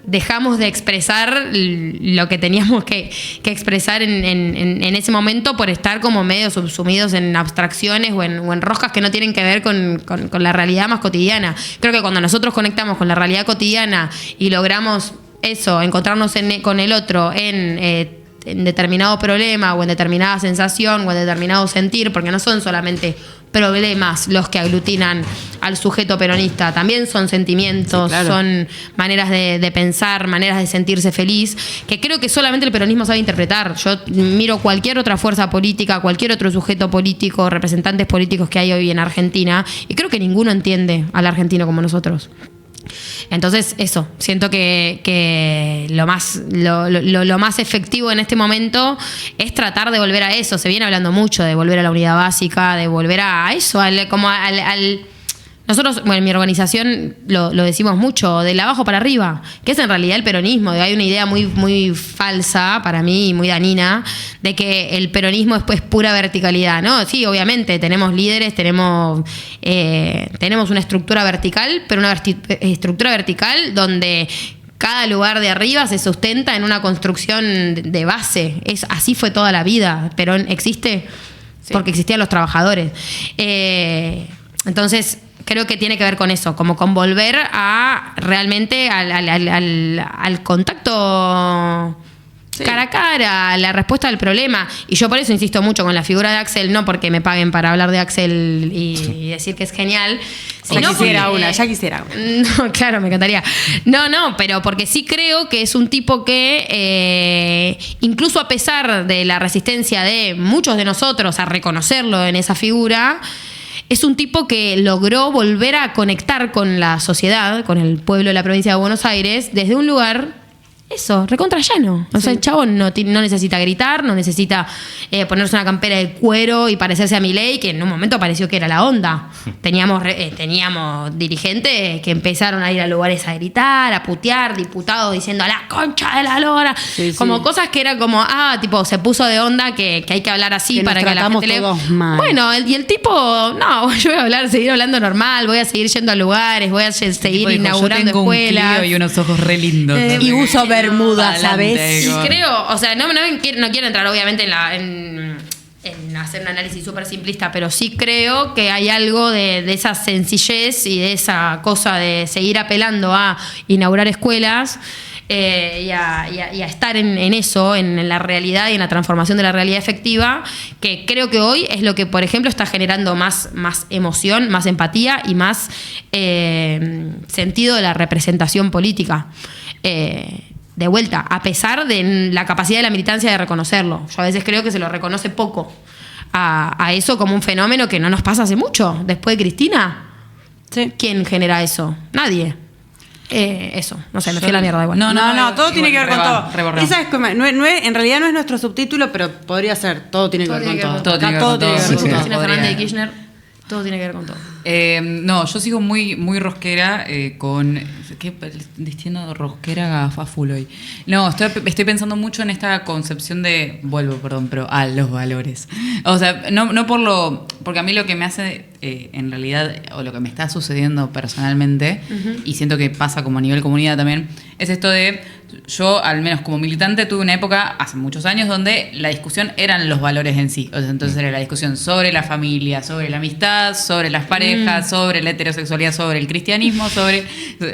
Speaker 4: dejamos de expresar lo que teníamos que expresar en ese momento por estar como medio subsumidos en abstracciones o en roscas que no tienen que ver con la realidad más cotidiana. Creo que cuando nosotros conectamos con la realidad cotidiana y logramos eso, encontrarnos con el otro en determinado problema o en determinada sensación o en determinado sentir, porque no son solamente problemas los que aglutinan al sujeto peronista, también son sentimientos, sí, claro, son maneras de pensar, maneras de sentirse feliz, que creo que solamente el peronismo sabe interpretar. Yo miro cualquier otra fuerza política, cualquier otro sujeto político, representantes políticos que hay hoy en Argentina, y creo que ninguno entiende al argentino como nosotros. Entonces, eso, siento que lo más efectivo en este momento es tratar de volver a eso. Se viene hablando mucho de volver a la unidad básica, de volver a eso, nosotros, bueno, en mi organización lo decimos mucho, del abajo para arriba, que es en realidad el peronismo. Hay una idea muy, muy falsa para mí y muy danina de que el peronismo es pues pura verticalidad, ¿no? Sí, obviamente, tenemos líderes, tenemos una estructura vertical, pero una estructura vertical donde cada lugar de arriba se sustenta en una construcción de base. Así fue toda la vida. Perón existe porque existían los trabajadores. Entonces, creo que tiene que ver con eso, como con volver a realmente al contacto cara a cara, la respuesta al problema. Y yo por eso insisto mucho con la figura de Axel, no porque me paguen para hablar de Axel y decir que es genial.
Speaker 2: Ya quisiera una.
Speaker 4: No, claro, me encantaría. No, pero porque sí creo que es un tipo que, incluso a pesar de la resistencia de muchos de nosotros a reconocerlo en esa figura, es un tipo que logró volver a conectar con la sociedad, con el pueblo de la provincia de Buenos Aires, desde un lugar... Eso, recontra llano. O sea, el chabón no necesita gritar, no necesita ponerse una campera de cuero y parecerse a Milei, que en un momento pareció que era la onda. Teníamos dirigentes que empezaron a ir a lugares a gritar, a putear, diputados diciendo a la concha de la lora. Como cosas que era como, tipo, se puso de onda que hay que hablar así
Speaker 2: que
Speaker 4: para que la gente
Speaker 2: mal.
Speaker 4: Bueno, y el tipo, no, yo voy a seguir hablando normal, voy a seguir yendo a lugares, voy a seguir inaugurando
Speaker 1: yo tengo
Speaker 4: escuelas.
Speaker 1: Un Clio y unos ojos re lindos.
Speaker 2: Y uso bermuda, ¿sabes?
Speaker 4: Y creo, o sea, no quiero entrar obviamente en hacer un análisis súper simplista, pero sí creo que hay algo de esa sencillez y de esa cosa de seguir apelando a inaugurar escuelas y a estar en eso, en la realidad y en la transformación de la realidad efectiva, que creo que hoy es lo que, por ejemplo, está generando más emoción, más empatía y más sentido de la representación política. De vuelta, a pesar de la capacidad de la militancia de reconocerlo. Yo a veces creo que se lo reconoce poco a eso como un fenómeno que no nos pasa hace mucho. Después de Cristina, ¿quién genera eso? Nadie. Eso, no sé, me fui a la mierda igual.
Speaker 2: No, todo tiene que ver con todo. Esa es como, en realidad no es nuestro subtítulo, pero podría ser. Todo tiene que ver con todo.
Speaker 1: Todo tiene que ver con todo.
Speaker 4: Cristina Fernández de Kirchner, todo tiene que ver con todo.
Speaker 1: No, yo sigo muy, muy rosquera con... ¿Qué? Diciendo rosquera a full hoy. No, estoy pensando mucho en esta concepción de... pero a los valores. O sea, no por lo... Porque a mí lo que me hace, en realidad, o lo que me está sucediendo personalmente, y siento que pasa como a nivel comunidad también, es esto de... Yo, al menos como militante, tuve una época, hace muchos años, donde la discusión eran los valores en sí. O sea, entonces era la discusión sobre la familia, sobre la amistad, sobre las parejas, sobre la heterosexualidad, sobre el cristianismo, sobre...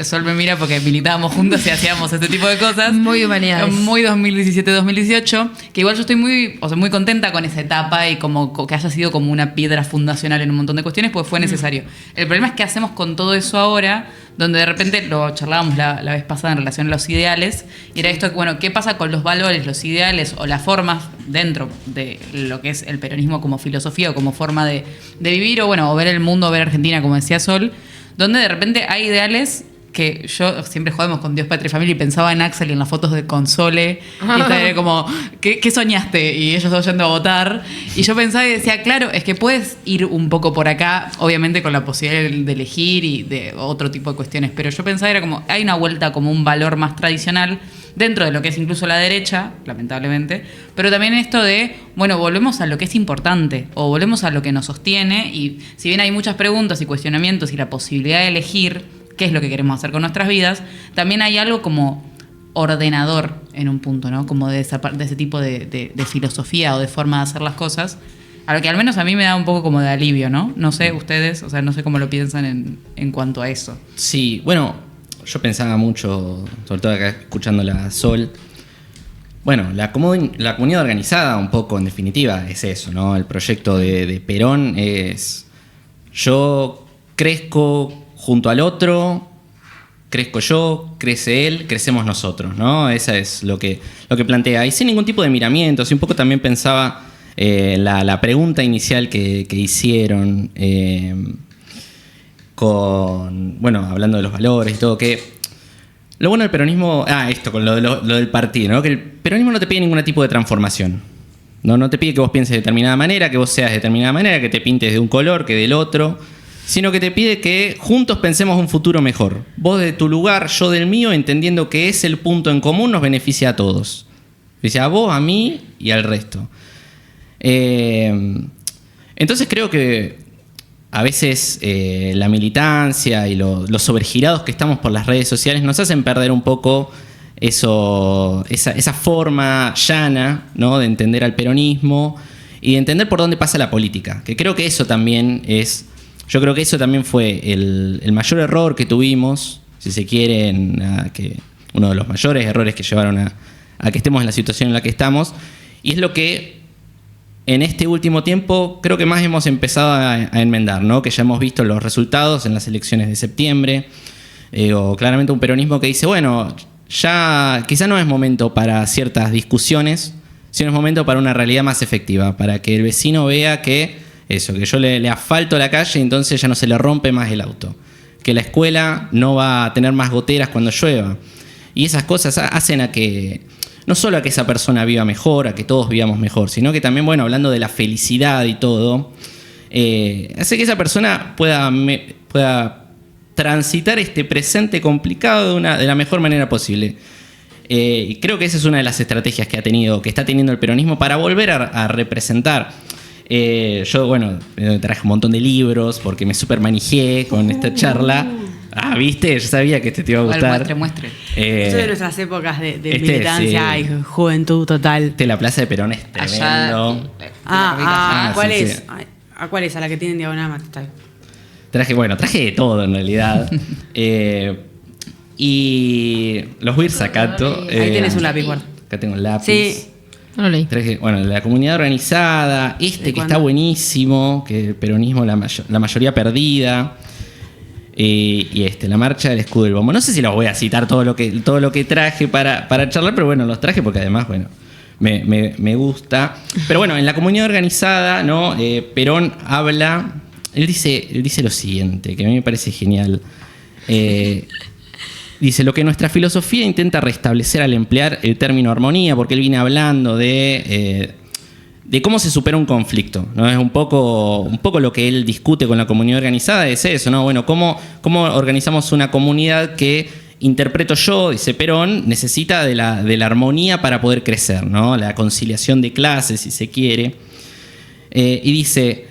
Speaker 1: Sol me mira porque militábamos juntos y hacíamos este tipo de cosas.
Speaker 4: Muy humanidades.
Speaker 1: Muy 2017-2018, que igual yo estoy muy contenta con esa etapa y como que haya sido como una piedra fundacional en un montón de cuestiones, pues fue necesario. El problema es qué hacemos con todo eso ahora, donde de repente lo charlábamos la vez pasada en relación a los ideales, y era esto, bueno, ¿qué pasa con los valores, los ideales o las formas dentro de lo que es el peronismo como filosofía o como forma de vivir, o ver el mundo, ver Argentina, como decía Sol, donde de repente hay ideales que yo siempre jodemos con Dios, Patria y Familia y pensaba en Axel y en las fotos de Console y estaba como, ¿qué soñaste? Y ellos dos yendo a votar y yo pensaba y decía, claro, es que puedes ir un poco por acá, obviamente con la posibilidad de elegir y de otro tipo de cuestiones, pero yo pensaba era como, hay una vuelta como un valor más tradicional dentro de lo que es incluso la derecha, lamentablemente, pero también esto de, volvemos a lo que es importante o volvemos a lo que nos sostiene, y si bien hay muchas preguntas y cuestionamientos y la posibilidad de elegir qué es lo que queremos hacer con nuestras vidas, también hay algo como ordenador en un punto, ¿no? Como de ese tipo de filosofía o de forma de hacer las cosas, a lo que al menos a mí me da un poco como de alivio, ¿no? No sé ustedes, o sea, no sé cómo lo piensan en cuanto a eso.
Speaker 3: Sí, yo pensaba mucho, sobre todo acá escuchando la Sol. La comunidad organizada, un poco en definitiva, es eso, ¿no? El proyecto de Perón es: yo crezco junto al otro, crezco yo, crece él, crecemos nosotros, ¿no? Esa es lo que plantea. Y sin ningún tipo de miramientos. Y un poco también pensaba la pregunta inicial que hicieron hablando de los valores y todo, que lo bueno del peronismo... esto, con lo del partido, ¿no? Que el peronismo no te pide ningún tipo de transformación. No te pide que vos pienses de determinada manera, que vos seas de determinada manera, que te pintes de un color, que del otro, sino que te pide que juntos pensemos un futuro mejor. Vos de tu lugar, yo del mío, entendiendo que es el punto en común, nos beneficia a todos. Beneficia a vos, a mí y al resto. Entonces creo que a veces la militancia y los sobregirados que estamos por las redes sociales nos hacen perder un poco esa forma llana, ¿no?, de entender al peronismo y de entender por dónde pasa la política. Que creo que eso también es Yo creo que eso también fue el mayor error que tuvimos, si se quiere, uno de los mayores errores que llevaron a que estemos en la situación en la que estamos, y es lo que en este último tiempo creo que más hemos empezado a enmendar, ¿no? Que ya hemos visto los resultados en las elecciones de septiembre, o claramente un peronismo que dice, bueno, ya quizá no es momento para ciertas discusiones, sino es momento para una realidad más efectiva, para que el vecino vea que yo le asfalto la calle y entonces ya no se le rompe más el auto, que la escuela no va a tener más goteras cuando llueva. Y esas cosas hacen a que, no solo a que esa persona viva mejor, a que todos vivamos mejor, sino que también, bueno, hablando de la felicidad y todo, hace que esa persona pueda transitar este presente complicado de la mejor manera posible. Y creo que esa es una de las estrategias que está teniendo el peronismo para volver a representar. Yo, bueno, traje un montón de libros porque me super manijé con esta charla. Ah, ¿viste? Yo sabía que te iba a gustar.
Speaker 1: Muestre.
Speaker 2: Esto de nuestras épocas de militancia y juventud total.
Speaker 3: La Plaza de Perón es tremendo.
Speaker 2: ¿Cuál
Speaker 3: sí,
Speaker 2: es?
Speaker 3: sí.
Speaker 2: ¿Cuál es? ¿A la que tienen diagonal?
Speaker 3: Traje de todo en realidad. Y los voy a ir sacando.
Speaker 2: Ahí tienes un lápiz, guarda.
Speaker 3: Acá tengo un lápiz.
Speaker 2: Sí.
Speaker 4: No lo leí.
Speaker 3: Traje, la comunidad organizada, que está buenísimo, que el peronismo, la mayoría perdida. Y la marcha del escudo del bombo. No sé si los voy a citar todo lo que traje para charlar, pero bueno, los traje porque además, me gusta. Pero bueno, en la comunidad organizada, ¿no? Perón habla, él dice lo siguiente, que a mí me parece genial. Dice, lo que nuestra filosofía intenta restablecer al emplear el término armonía, porque él viene hablando de cómo se supera un conflicto, ¿no? Es un poco lo que él discute con la comunidad organizada, es eso, ¿no? Bueno, ¿cómo organizamos una comunidad que, interpreto yo, dice Perón, necesita de la armonía para poder crecer, ¿no? La conciliación de clases, si se quiere. Y dice,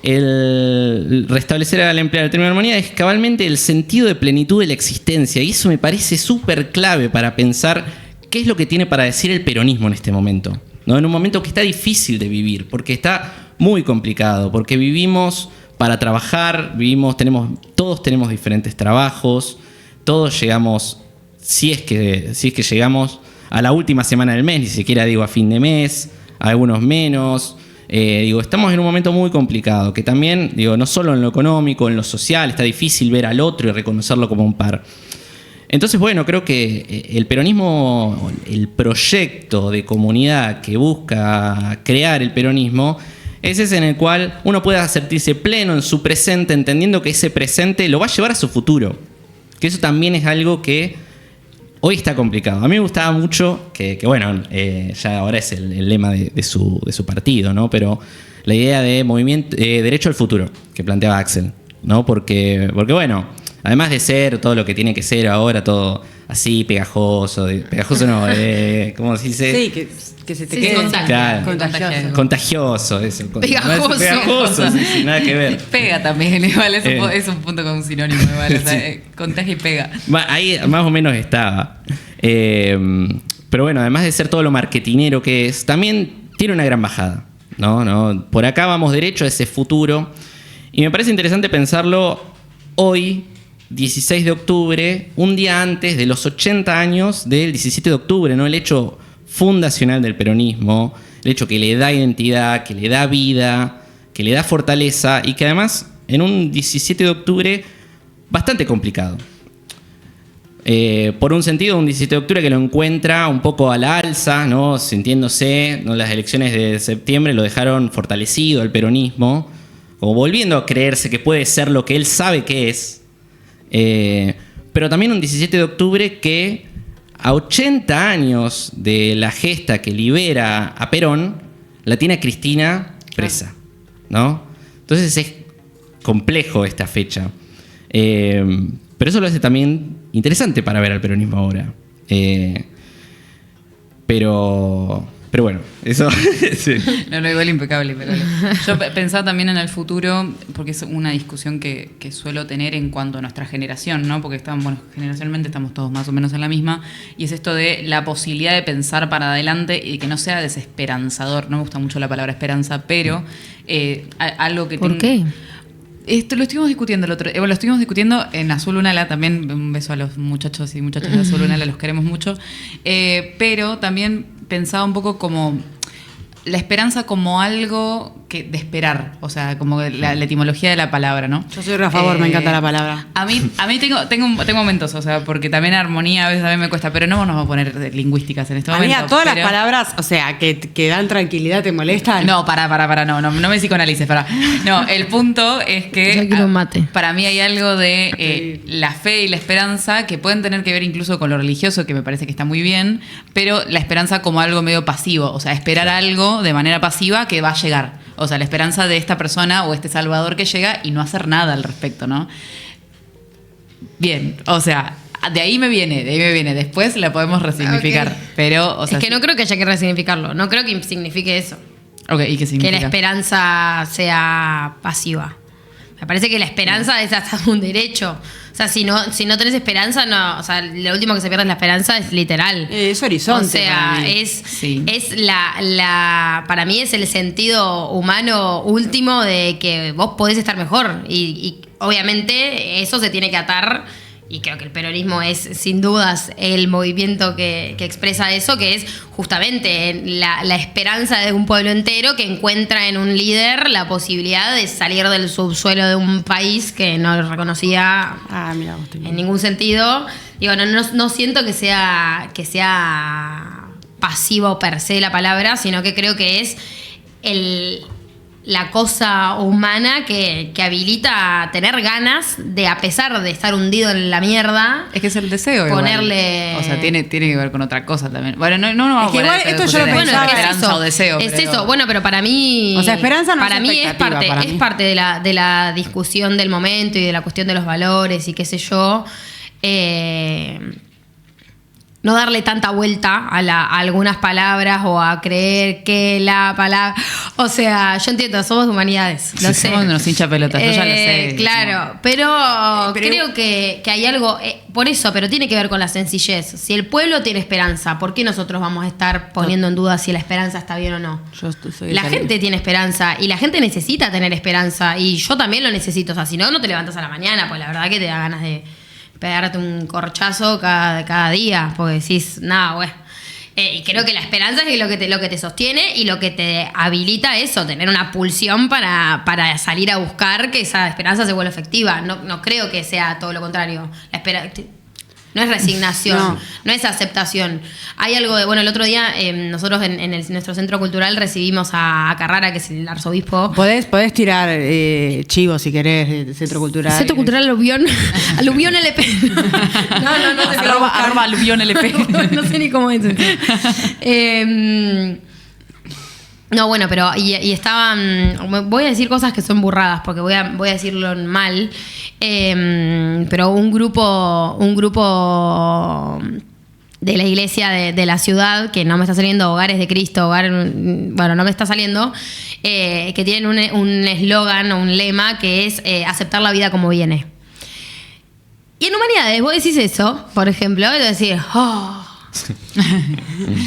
Speaker 3: el restablecer al emplear el término de armonía es cabalmente el sentido de plenitud de la existencia, y eso me parece súper clave para pensar qué es lo que tiene para decir el peronismo en este momento, ¿no? En un momento que está difícil de vivir, porque está muy complicado, porque vivimos para trabajar, todos tenemos diferentes trabajos, todos llegamos, si es que llegamos a la última semana del mes, ni siquiera a fin de mes, algunos menos. Estamos en un momento muy complicado, que también, no solo en lo económico, en lo social, está difícil ver al otro y reconocerlo como un par. Entonces, creo que el peronismo, el proyecto de comunidad que busca crear el peronismo, es ese en el cual uno pueda sentirse pleno en su presente, entendiendo que ese presente lo va a llevar a su futuro. Que eso también es algo que hoy está complicado. A mí me gustaba mucho, ya ahora es el lema de su partido, ¿no? Pero la idea de movimiento, derecho al futuro, que planteaba Axel, ¿no? Porque además de ser todo lo que tiene que ser ahora, todo así pegajoso no, ¿cómo se dice?
Speaker 2: Sí, que se te quede
Speaker 3: contagioso, eso.
Speaker 4: Pegajoso.
Speaker 3: Sí, nada que ver.
Speaker 1: Pega también, igual es un punto con un sinónimo, igual, o sea, contagia y pega.
Speaker 3: Ahí más o menos estaba. Pero además de ser todo lo marketinero que es, también tiene una gran bajada, ¿no? Por acá vamos derecho a ese futuro, y me parece interesante pensarlo hoy, 16 de octubre, un día antes de los 80 años del 17 de octubre, ¿no? El hecho fundacional del peronismo, el hecho que le da identidad, que le da vida, que le da fortaleza, y que además en un 17 de octubre bastante complicado. Por un sentido, un 17 de octubre que lo encuentra un poco a la alza, ¿no? Sintiéndose, ¿no? Las elecciones de septiembre lo dejaron fortalecido al peronismo, o volviendo a creerse que puede ser lo que él sabe que es. Pero también un 17 de octubre que, a 80 años de la gesta que libera a Perón, la tiene a Cristina presa, ¿no? Entonces es complejo esta fecha. Pero eso lo hace también interesante para ver al peronismo ahora. Pero bueno, eso... sí.
Speaker 1: No, igual impecable. Yo pensaba también en el futuro, porque es una discusión que suelo tener en cuanto a nuestra generación, ¿no? Porque generacionalmente estamos todos más o menos en la misma, y es esto de la posibilidad de pensar para adelante y que no sea desesperanzador. No me gusta mucho la palabra esperanza, pero algo que...
Speaker 4: ¿Por qué?
Speaker 1: Esto lo estuvimos discutiendo lo estuvimos discutiendo en Azul Unala también. Un beso a los muchachos y muchachas de Azul Unala, los queremos mucho. Pero también pensaba un poco como la esperanza como algo de esperar, o sea, como la etimología de la palabra, ¿no?
Speaker 2: Yo soy a favor, me encanta la palabra.
Speaker 1: A mí tengo momentos, o sea, porque también armonía a veces me cuesta, pero no nos vamos a poner lingüísticas en este momento.
Speaker 2: Amiga, todas las palabras, o sea, que dan tranquilidad, ¿te molestan?
Speaker 1: No, no me psicoanalices, No, el punto es que
Speaker 4: Yo quiero un mate.
Speaker 1: Para mí hay algo de la fe y la esperanza que pueden tener que ver incluso con lo religioso, que me parece que está muy bien, pero la esperanza como algo medio pasivo, o sea, esperar algo de manera pasiva que va a llegar. O sea, la esperanza de esta persona o este salvador que llega y no hacer nada al respecto, ¿no? Bien, o sea, de ahí me viene. Después la podemos resignificar. Okay. Pero, o sea,
Speaker 4: es que no creo que haya que resignificarlo. No creo que signifique eso.
Speaker 1: Ok, ¿y qué significa?
Speaker 4: Que la esperanza sea pasiva. Me parece que la esperanza es hasta un derecho. O sea, si no tenés esperanza, no. O sea, lo último que se pierde es la esperanza, es literal.
Speaker 2: Es horizonte.
Speaker 4: O sea, es la. Para mí es el sentido humano último de que vos podés estar mejor. Y obviamente eso se tiene que atar. Y creo que el peronismo es, sin dudas, el movimiento que expresa eso, que es justamente la esperanza de un pueblo entero que encuentra en un líder la posibilidad de salir del subsuelo de un país que no reconocía en ningún sentido. Digo, no siento que sea pasivo per se la palabra, sino que creo que es la cosa humana que habilita a tener ganas de, a pesar de estar hundido en la mierda,
Speaker 1: es que es el deseo
Speaker 4: ponerle
Speaker 1: igual. O sea, tiene que ver con otra cosa también. Bueno, no vamos a poner
Speaker 2: igual esto yo lo pensaba,
Speaker 1: esperanza o deseo.
Speaker 4: Es eso, bueno, pero para mí,
Speaker 2: o sea, esperanza no
Speaker 4: para
Speaker 2: es
Speaker 4: mí es parte de la discusión del momento y de la cuestión de los valores y qué sé yo. No darle tanta vuelta a algunas palabras o a creer que la palabra... O sea, yo entiendo, somos de humanidades, lo sé.
Speaker 1: Somos unos hinchapelotas, yo ya lo sé.
Speaker 4: Claro, pero creo que hay algo... por eso, pero tiene que ver con la sencillez. Si el pueblo tiene esperanza, ¿por qué nosotros vamos a estar poniendo en duda si la esperanza está bien o no? La gente tiene esperanza y la gente necesita tener esperanza y yo también lo necesito. O sea, si no te levantas a la mañana, pues la verdad que te da ganas de pegarte un corchazo cada día, porque decís, nada, güey. Y creo que la esperanza es lo que te sostiene y lo que te habilita eso, tener una pulsión para salir a buscar que esa esperanza se vuelva efectiva. No creo que sea todo lo contrario. No es resignación, no es aceptación. Hay algo de... Bueno, el otro día nosotros en nuestro centro cultural recibimos a Carrara, que es el arzobispo.
Speaker 2: Podés tirar chivos si querés del centro cultural.
Speaker 4: Centro cultural Aluvión. Aluvión LP. No.
Speaker 1: Arroba Aluvión LP.
Speaker 4: No sé ni cómo es. No, bueno, pero y estaban... Voy a decir cosas que son burradas, porque voy a decirlo mal. Pero un grupo de la iglesia de la ciudad, que no me está saliendo, Hogares de Cristo, no me está saliendo, que tienen un eslogan o un lema que es aceptar la vida como viene. Y en Humanidades vos decís eso, por ejemplo, y decís, oh.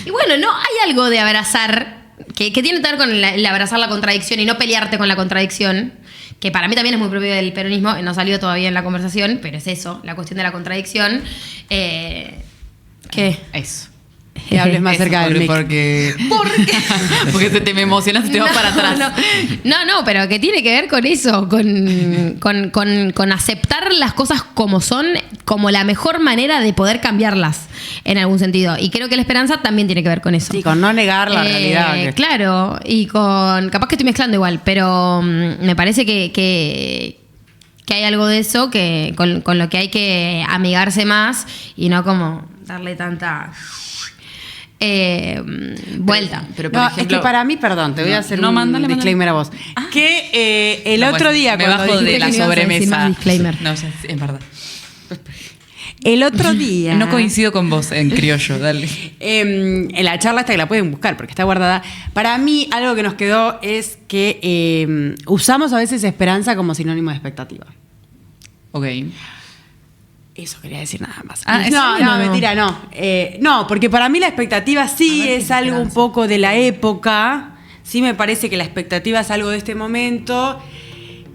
Speaker 4: Y bueno, no hay algo de abrazar... Que tiene que ver con el abrazar la contradicción y no pelearte con la contradicción, que para mí también es muy propio del peronismo, no salió todavía en la conversación, pero es eso, la cuestión de la contradicción. ¿Qué?
Speaker 1: Eso.
Speaker 2: Que hables más cerca del mic.
Speaker 1: ¿Por qué? Porque te me emocionas y te vas para atrás.
Speaker 4: No, pero que tiene que ver con eso, con aceptar las cosas como son, como la mejor manera de poder cambiarlas, en algún sentido. Y creo que la esperanza también tiene que ver con eso.
Speaker 2: Sí, con no negar la realidad.
Speaker 4: Claro, y capaz que estoy mezclando igual, pero me parece que hay algo de eso con lo que hay que amigarse más y no como darle tanta... vuelta.
Speaker 1: Pero por ejemplo,
Speaker 2: es que para mí, perdón, te voy a hacer un disclaimer a vos. Que el otro día
Speaker 1: me bajo de la sobremesa.
Speaker 4: Disclaimer.
Speaker 1: No sé, es verdad.
Speaker 2: El otro día...
Speaker 1: No coincido con vos en criollo, dale.
Speaker 2: En la charla esta que la pueden buscar porque está guardada. Para mí, algo que nos quedó es que usamos a veces esperanza como sinónimo de expectativa.
Speaker 1: Ok.
Speaker 2: Eso quería decir nada más.
Speaker 4: No,
Speaker 2: mentira, no. No, porque para mí la expectativa sí es algo un poco de la época. Sí me parece que la expectativa es algo de este momento.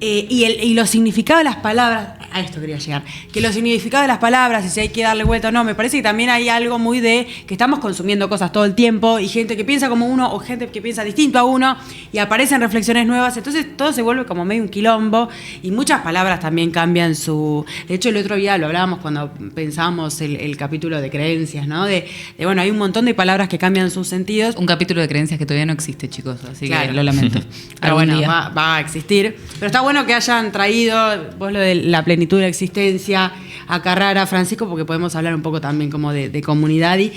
Speaker 2: Y los significados de las palabras, a esto quería llegar, que los significados de las palabras, y si hay que darle vuelta o no, me parece que también hay algo muy de que estamos consumiendo cosas todo el tiempo y gente que piensa como uno o gente que piensa distinto a uno y aparecen reflexiones nuevas, entonces todo se vuelve como medio un quilombo y muchas palabras también cambian su... De hecho, el otro día lo hablábamos cuando pensábamos el capítulo de creencias, ¿no? De bueno, hay un montón de palabras que cambian sus sentidos.
Speaker 1: Un capítulo de creencias que todavía no existe, chicos, así
Speaker 2: Claro.
Speaker 1: que lo lamento.
Speaker 2: Pero bueno, va a existir. Pero está bueno que hayan traído vos lo de la plenitud de la existencia a Carrara, Francisco, porque podemos hablar un poco también como de comunidad. Y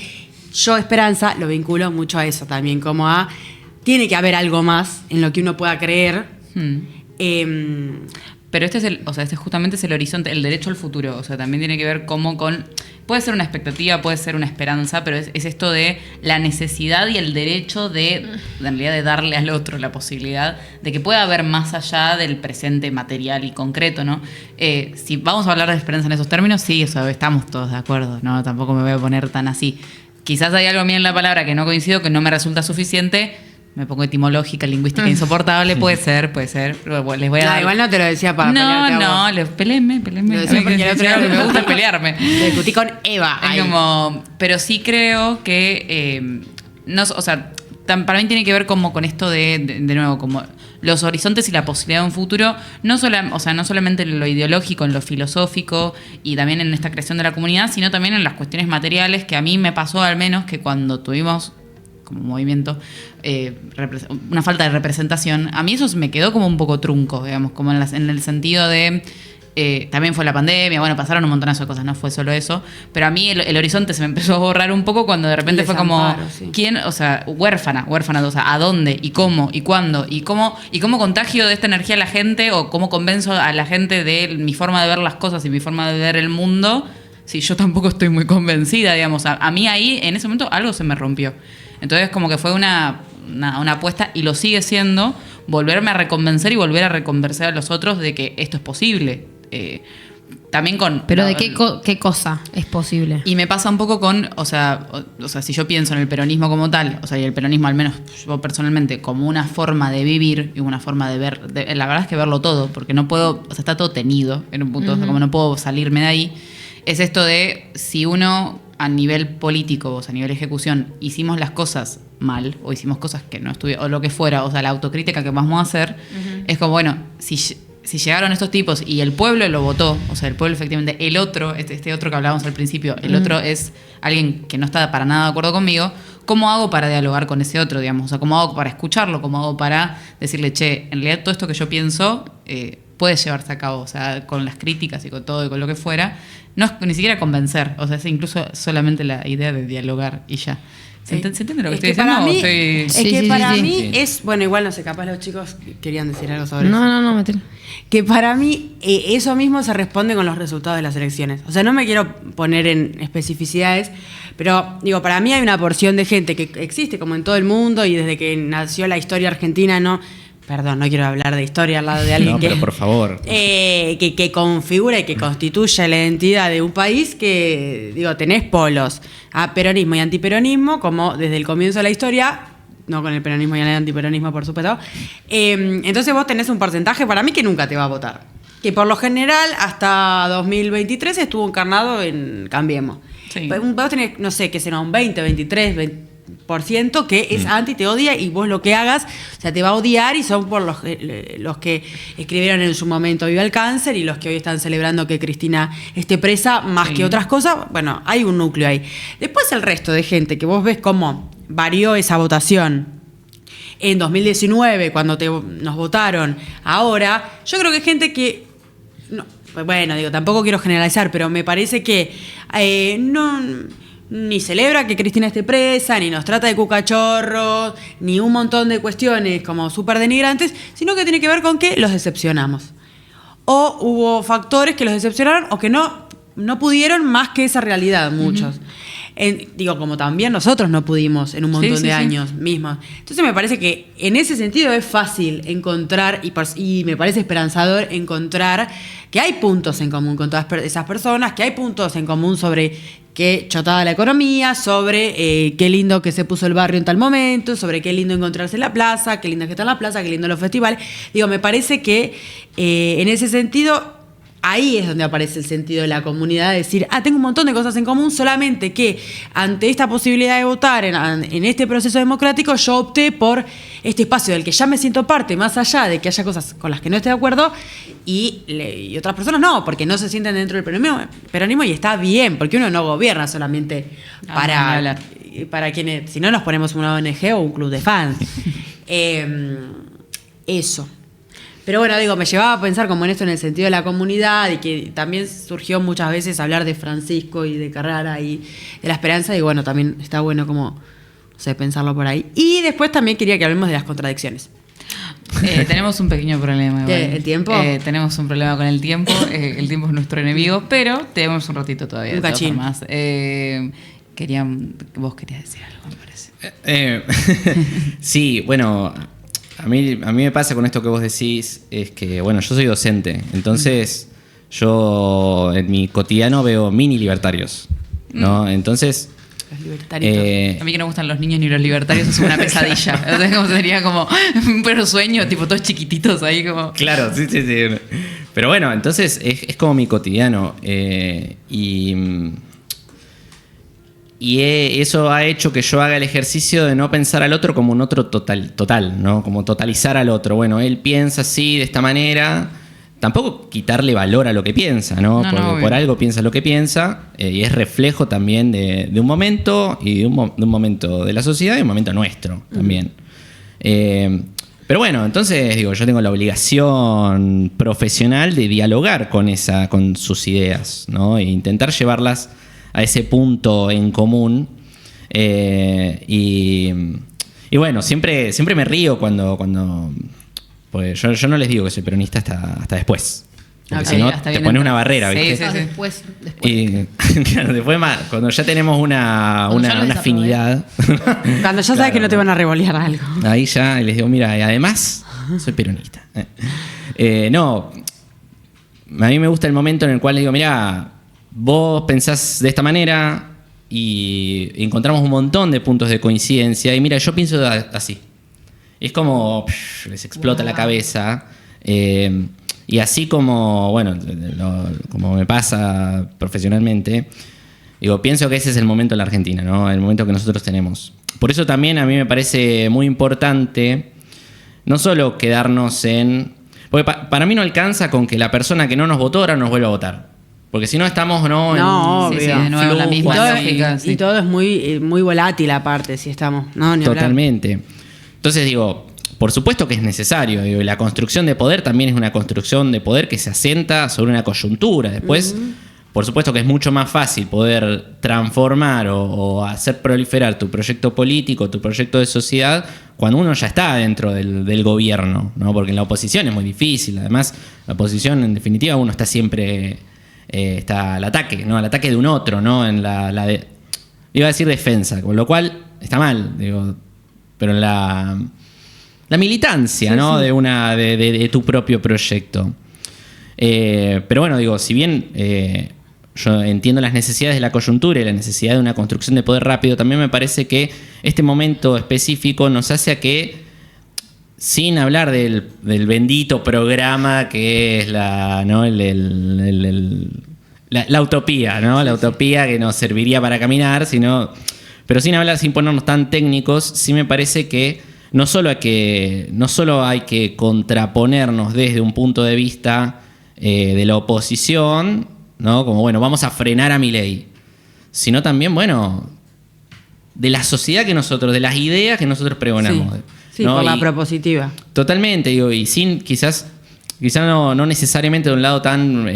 Speaker 2: yo, Esperanza, lo vinculo mucho a eso también, como a... Tiene que haber algo más en lo que uno pueda creer.
Speaker 1: Pero este justamente es el horizonte, el derecho al futuro. O sea, también tiene que ver cómo con... Puede ser una expectativa, puede ser una esperanza, pero es esto de la necesidad y el derecho en realidad, de darle al otro la posibilidad de que pueda haber más allá del presente material y concreto, ¿no? Si vamos a hablar de esperanza en esos términos, sí, o sea, estamos todos de acuerdo, ¿no? Tampoco me voy a poner tan así. Quizás hay algo a mí en la palabra que no coincido, que no me resulta suficiente. Me pongo etimológica, lingüística, insoportable. Puede ser. Pero les voy a dar...
Speaker 2: igual no te lo decía para pelearte a vos.
Speaker 1: Peléenme.
Speaker 2: Lo decía porque el otro día
Speaker 1: me gusta pelearme.
Speaker 2: Lo discutí con Eva.
Speaker 1: Es como, pero sí creo que... o sea, para mí tiene que ver como con esto de nuevo, como los horizontes y la posibilidad de un futuro, no solamente en lo ideológico, en lo filosófico y también en esta creación de la comunidad, sino también en las cuestiones materiales, que a mí me pasó al menos que cuando tuvimos como movimiento una falta de representación, a mí eso me quedó como un poco trunco, digamos, como en el sentido de también fue la pandemia, bueno, pasaron un montonazo de cosas, no fue solo eso, pero a mí el horizonte se me empezó a borrar un poco cuando de repente fue como
Speaker 2: sí.
Speaker 1: ¿quién? O sea, huérfana, o sea, ¿a dónde? ¿Y cómo? ¿Y cuándo? ¿Y cómo contagio de esta energía a la gente? ¿O cómo convenzo a la gente de mi forma de ver las cosas y mi forma de ver el mundo? Si yo tampoco estoy muy convencida, digamos, a mí ahí en ese momento algo se me rompió. Entonces como que fue una apuesta, y lo sigue siendo, volverme a reconvencer y volver a reconvencer a los otros de que esto es posible. También con...
Speaker 4: Pero ¿de qué cosa es posible?
Speaker 1: Y me pasa un poco con, o sea, si yo pienso en el peronismo como tal, o sea, y el peronismo al menos yo personalmente como una forma de vivir y una forma de ver, la verdad es que verlo todo, porque no puedo, o sea, está todo tenido en un punto, o sea, como no puedo salirme de ahí, es esto de si uno a nivel político, o sea, a nivel ejecución, hicimos las cosas mal, o hicimos cosas que no estuvieron, o lo que fuera, o sea, la autocrítica que vamos a hacer, es como, bueno, si llegaron estos tipos y el pueblo lo votó, o sea, el pueblo efectivamente, el otro, este otro que hablábamos al principio, el otro es alguien que no está para nada de acuerdo conmigo, ¿cómo hago para dialogar con ese otro, digamos? O sea, ¿cómo hago para escucharlo? ¿Cómo hago para decirle, che, en realidad todo esto que yo pienso puede llevarse a cabo, o sea, con las críticas y con todo y con lo que fuera? No es ni siquiera convencer, o sea, es incluso solamente la idea de dialogar y ya. ¿Se entiende lo que estoy diciendo?
Speaker 2: Para mí es, bueno, igual no sé, capaz los chicos querían decir algo sobre eso.
Speaker 4: No, metele.
Speaker 2: Que para mí eso mismo se responde con los resultados de las elecciones. O sea, no me quiero poner en especificidades, pero digo, para mí hay una porción de gente que existe como en todo el mundo y desde que nació la historia argentina, no quiero hablar de historia al lado de alguien
Speaker 3: pero por favor.
Speaker 2: Que configura y que constituye la identidad de un país, que, digo, tenés polos a peronismo y antiperonismo, como desde el comienzo de la historia, no con el peronismo y el antiperonismo, por supuesto. Entonces vos tenés un porcentaje, para mí, que nunca te va a votar. Que por lo general, hasta 2023 estuvo encarnado en Cambiemos.
Speaker 1: Sí.
Speaker 2: Vos tenés, no sé, qué será, un 20, 23, 20% que es anti, te odia, y vos lo que hagas, o sea, te va a odiar, y son por los que escribieron en su momento Viva el Cáncer y los que hoy están celebrando que Cristina esté presa, más que otras cosas. Bueno, hay un núcleo ahí. Después el resto de gente que vos ves cómo varió esa votación en 2019, cuando nos votaron, ahora, yo creo que hay gente que, no, bueno, digo, tampoco quiero generalizar, pero me parece que ni celebra que Cristina esté presa, ni nos trata de cucachorros, ni un montón de cuestiones como súper denigrantes, sino que tiene que ver con que los decepcionamos. O hubo factores que los decepcionaron o que no pudieron más que esa realidad, muchos. Digo, como también nosotros no pudimos en un montón de años mismos. Entonces me parece que en ese sentido es fácil encontrar, y me parece esperanzador encontrar que hay puntos en común con todas esas personas, que hay puntos en común sobre qué chotada la economía, sobre qué lindo que se puso el barrio en tal momento, sobre qué lindo encontrarse en la plaza, qué linda que está en la plaza, qué lindo los festivales. Digo, me parece que en ese sentido, ahí es donde aparece el sentido de la comunidad, de decir, tengo un montón de cosas en común, solamente que ante esta posibilidad de votar en este proceso democrático, yo opté por este espacio del que ya me siento parte, más allá de que haya cosas con las que no esté de acuerdo, y otras personas no, porque no se sienten dentro del peronismo, y está bien, porque uno no gobierna solamente para quienes, si no nos ponemos una ONG o un club de fans. Eso. Pero bueno, digo, me llevaba a pensar como en esto, en el sentido de la comunidad, y que también surgió muchas veces hablar de Francisco y de Carrara y de la esperanza, y bueno, también está bueno como, no sé, pensarlo por ahí. Y después también quería que hablemos de las contradicciones.
Speaker 1: Tenemos un pequeño problema.
Speaker 2: ¿El tiempo?
Speaker 1: Tenemos un problema con el tiempo. El tiempo es nuestro enemigo, pero tenemos un ratito todavía.
Speaker 2: Un cachín.
Speaker 1: Vos querías decir algo, me parece.
Speaker 3: Sí, bueno, a mí me pasa con esto que vos decís, es que, bueno, yo soy docente, entonces yo en mi cotidiano veo mini libertarios, ¿no? Entonces...
Speaker 2: Los libertarios.
Speaker 1: A mí que no me gustan los niños ni los libertarios es una pesadilla. O sea, como sería como un perro sueño, tipo todos chiquititos ahí como...
Speaker 3: Claro, sí. Pero bueno, entonces es como mi cotidiano. Eso ha hecho que yo haga el ejercicio de no pensar al otro como un otro total, ¿no? Como totalizar al otro. Bueno, él piensa así, de esta manera. Tampoco quitarle valor a lo que piensa, ¿no? Porque por algo piensa lo que piensa, y es reflejo también de un momento, y de un momento de la sociedad y un momento nuestro también. Pero bueno, entonces digo, yo tengo la obligación profesional de dialogar con sus ideas, ¿no? E intentar llevarlas a ese punto en común. Y bueno, siempre me río cuando pues yo no les digo que soy peronista hasta después. Porque si no, te pones una barrera, ¿viste?
Speaker 1: Sí.
Speaker 4: Después.
Speaker 3: Y claro, después más, cuando ya tenemos una afinidad.
Speaker 2: Cuando ya sabes que no te van a revolear algo.
Speaker 3: Ahí ya les digo, mira, y además soy peronista. No, a mí me gusta el momento en el cual les digo, mira, vos pensás de esta manera y encontramos un montón de puntos de coincidencia, y mira, yo pienso así. Es como les explota la cabeza, y así como, bueno, como me pasa profesionalmente, digo, pienso que ese es el momento en la Argentina, ¿no? El momento que nosotros tenemos. Por eso también a mí me parece muy importante no solo quedarnos en... Porque para mí no alcanza con que la persona que no nos votó ahora nos vuelva a votar. Porque si no estamos, ¿no?
Speaker 2: Obvio.
Speaker 1: De nuevo, la misma lógica.
Speaker 2: Y todo es muy volátil aparte, si estamos. No, ni
Speaker 3: totalmente. Entonces digo, por supuesto que es necesario. Digo, y la construcción de poder también es una construcción de poder que se asienta sobre una coyuntura. Después, por supuesto que es mucho más fácil poder transformar o hacer proliferar tu proyecto político, tu proyecto de sociedad, cuando uno ya está dentro del gobierno, ¿no? Porque en la oposición es muy difícil. Además, la oposición, en definitiva, uno está siempre... está al ataque, ¿no? Al ataque de un otro, ¿no? En iba a decir defensa, con lo cual está mal, digo, pero en la militancia, sí, ¿no? Sí. De tu propio proyecto. Pero bueno, digo, si bien yo entiendo las necesidades de la coyuntura y la necesidad de una construcción de poder rápido, también me parece que este momento específico nos hace a que, sin hablar del bendito programa que es la utopía, ¿no? La utopía que nos serviría para caminar, pero sin hablar, sin ponernos tan técnicos, sí me parece que no solo hay que contraponernos desde un punto de vista de la oposición, ¿no? Como, bueno, vamos a frenar a Milei, sino también, bueno, de la sociedad que nosotros, de las ideas que nosotros pregonamos.
Speaker 2: Sí, ¿no? Por la propositiva.
Speaker 3: Totalmente, digo, y sin quizás no necesariamente de un lado tan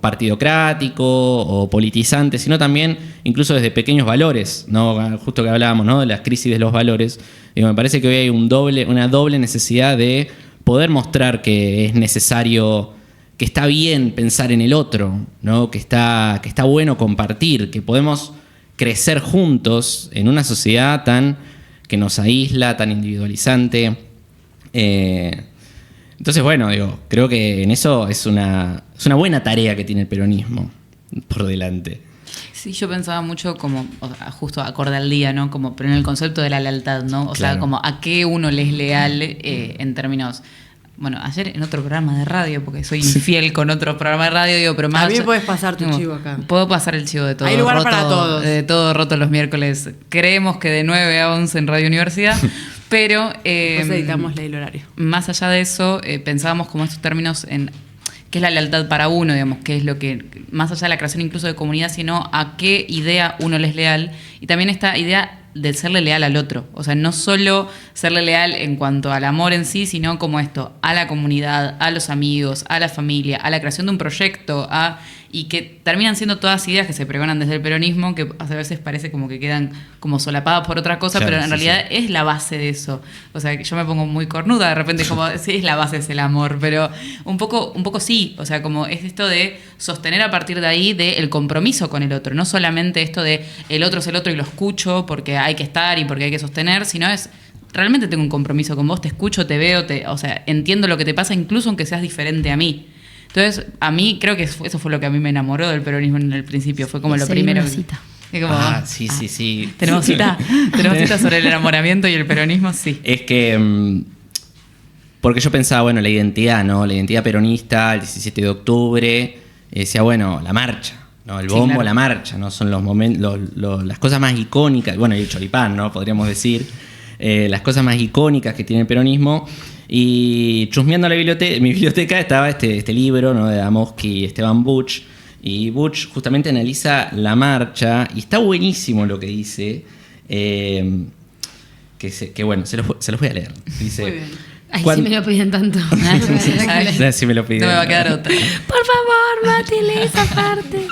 Speaker 3: partidocrático o politizante, sino también incluso desde pequeños valores, ¿no? Justo que hablábamos, ¿no? De las crisis de los valores. Digo, me parece que hoy hay una doble necesidad de poder mostrar que es necesario, que está bien pensar en el otro, ¿no? Que está bueno compartir, que podemos crecer juntos en una sociedad que nos aísla, tan individualizante. Entonces, bueno, digo, creo que en eso es una buena tarea que tiene el peronismo por delante.
Speaker 1: Sí, yo pensaba mucho como, o sea, justo acorde al día, ¿no? Como, pero en el concepto de la lealtad, ¿no? O sea, como a qué uno le es leal en términos... Bueno, ayer en otro programa de radio, porque soy infiel con otro programa de radio, digo, pero más...
Speaker 2: También puedes pasar tu chivo acá.
Speaker 1: Puedo pasar el chivo de todo.
Speaker 2: Hay lugar
Speaker 1: roto,
Speaker 2: para todos.
Speaker 1: De todo roto los miércoles. Creemos que de 9 a 11 en Radio Universidad, pero...
Speaker 2: Pues editamos el horario.
Speaker 1: Más allá de eso, pensábamos como estos términos en... ¿Qué es la lealtad para uno, digamos? ¿Qué es lo que, más allá de la creación incluso de comunidad, sino a qué idea uno le es leal? Y también esta idea de serle leal al otro. O sea, no solo serle leal en cuanto al amor en sí, sino como esto, a la comunidad, a los amigos, a la familia, a la creación de un proyecto, y que terminan siendo todas ideas que se pregonan desde el peronismo, que a veces parece como que quedan como solapadas por otra cosa,
Speaker 3: claro,
Speaker 1: pero en realidad es la base de eso. O sea, yo me pongo muy cornuda de repente, como, sí, es la base, es el amor, pero un poco sí, o sea, como es esto de sostener a partir de ahí del compromiso con el otro, no solamente esto de el otro es el otro y lo escucho porque hay que estar y porque hay que sostener, sino es... Realmente tengo un compromiso con vos, te escucho, te veo, o sea, entiendo lo que te pasa, incluso aunque seas diferente a mí. Entonces, a mí creo que eso fue lo que a mí me enamoró del peronismo en el principio. Fue como lo primero.
Speaker 4: Una cita.
Speaker 3: Sí.
Speaker 1: Tenemos cita sobre el enamoramiento y el peronismo, sí.
Speaker 3: Es que... porque yo pensaba, bueno, la identidad, ¿no? La identidad peronista, el 17 de octubre. Decía, bueno, la marcha, ¿no? El bombo, sí, claro. La marcha, ¿no? Son los momentos, las cosas más icónicas. Bueno, y el choripán, ¿no? Podríamos decir. Las cosas más icónicas que tiene el peronismo. Y chusmeando mi biblioteca estaba este libro, ¿no? De Adamowski y Esteban Buch. Y Buch justamente analiza la marcha y está buenísimo lo que dice. Que bueno, se los voy a leer. Dice,
Speaker 2: muy bien.
Speaker 4: Ay, si me lo piden tanto.
Speaker 3: Si me lo piden.
Speaker 1: No me va a quedar otra.
Speaker 4: Por favor, Mati, lee esa parte.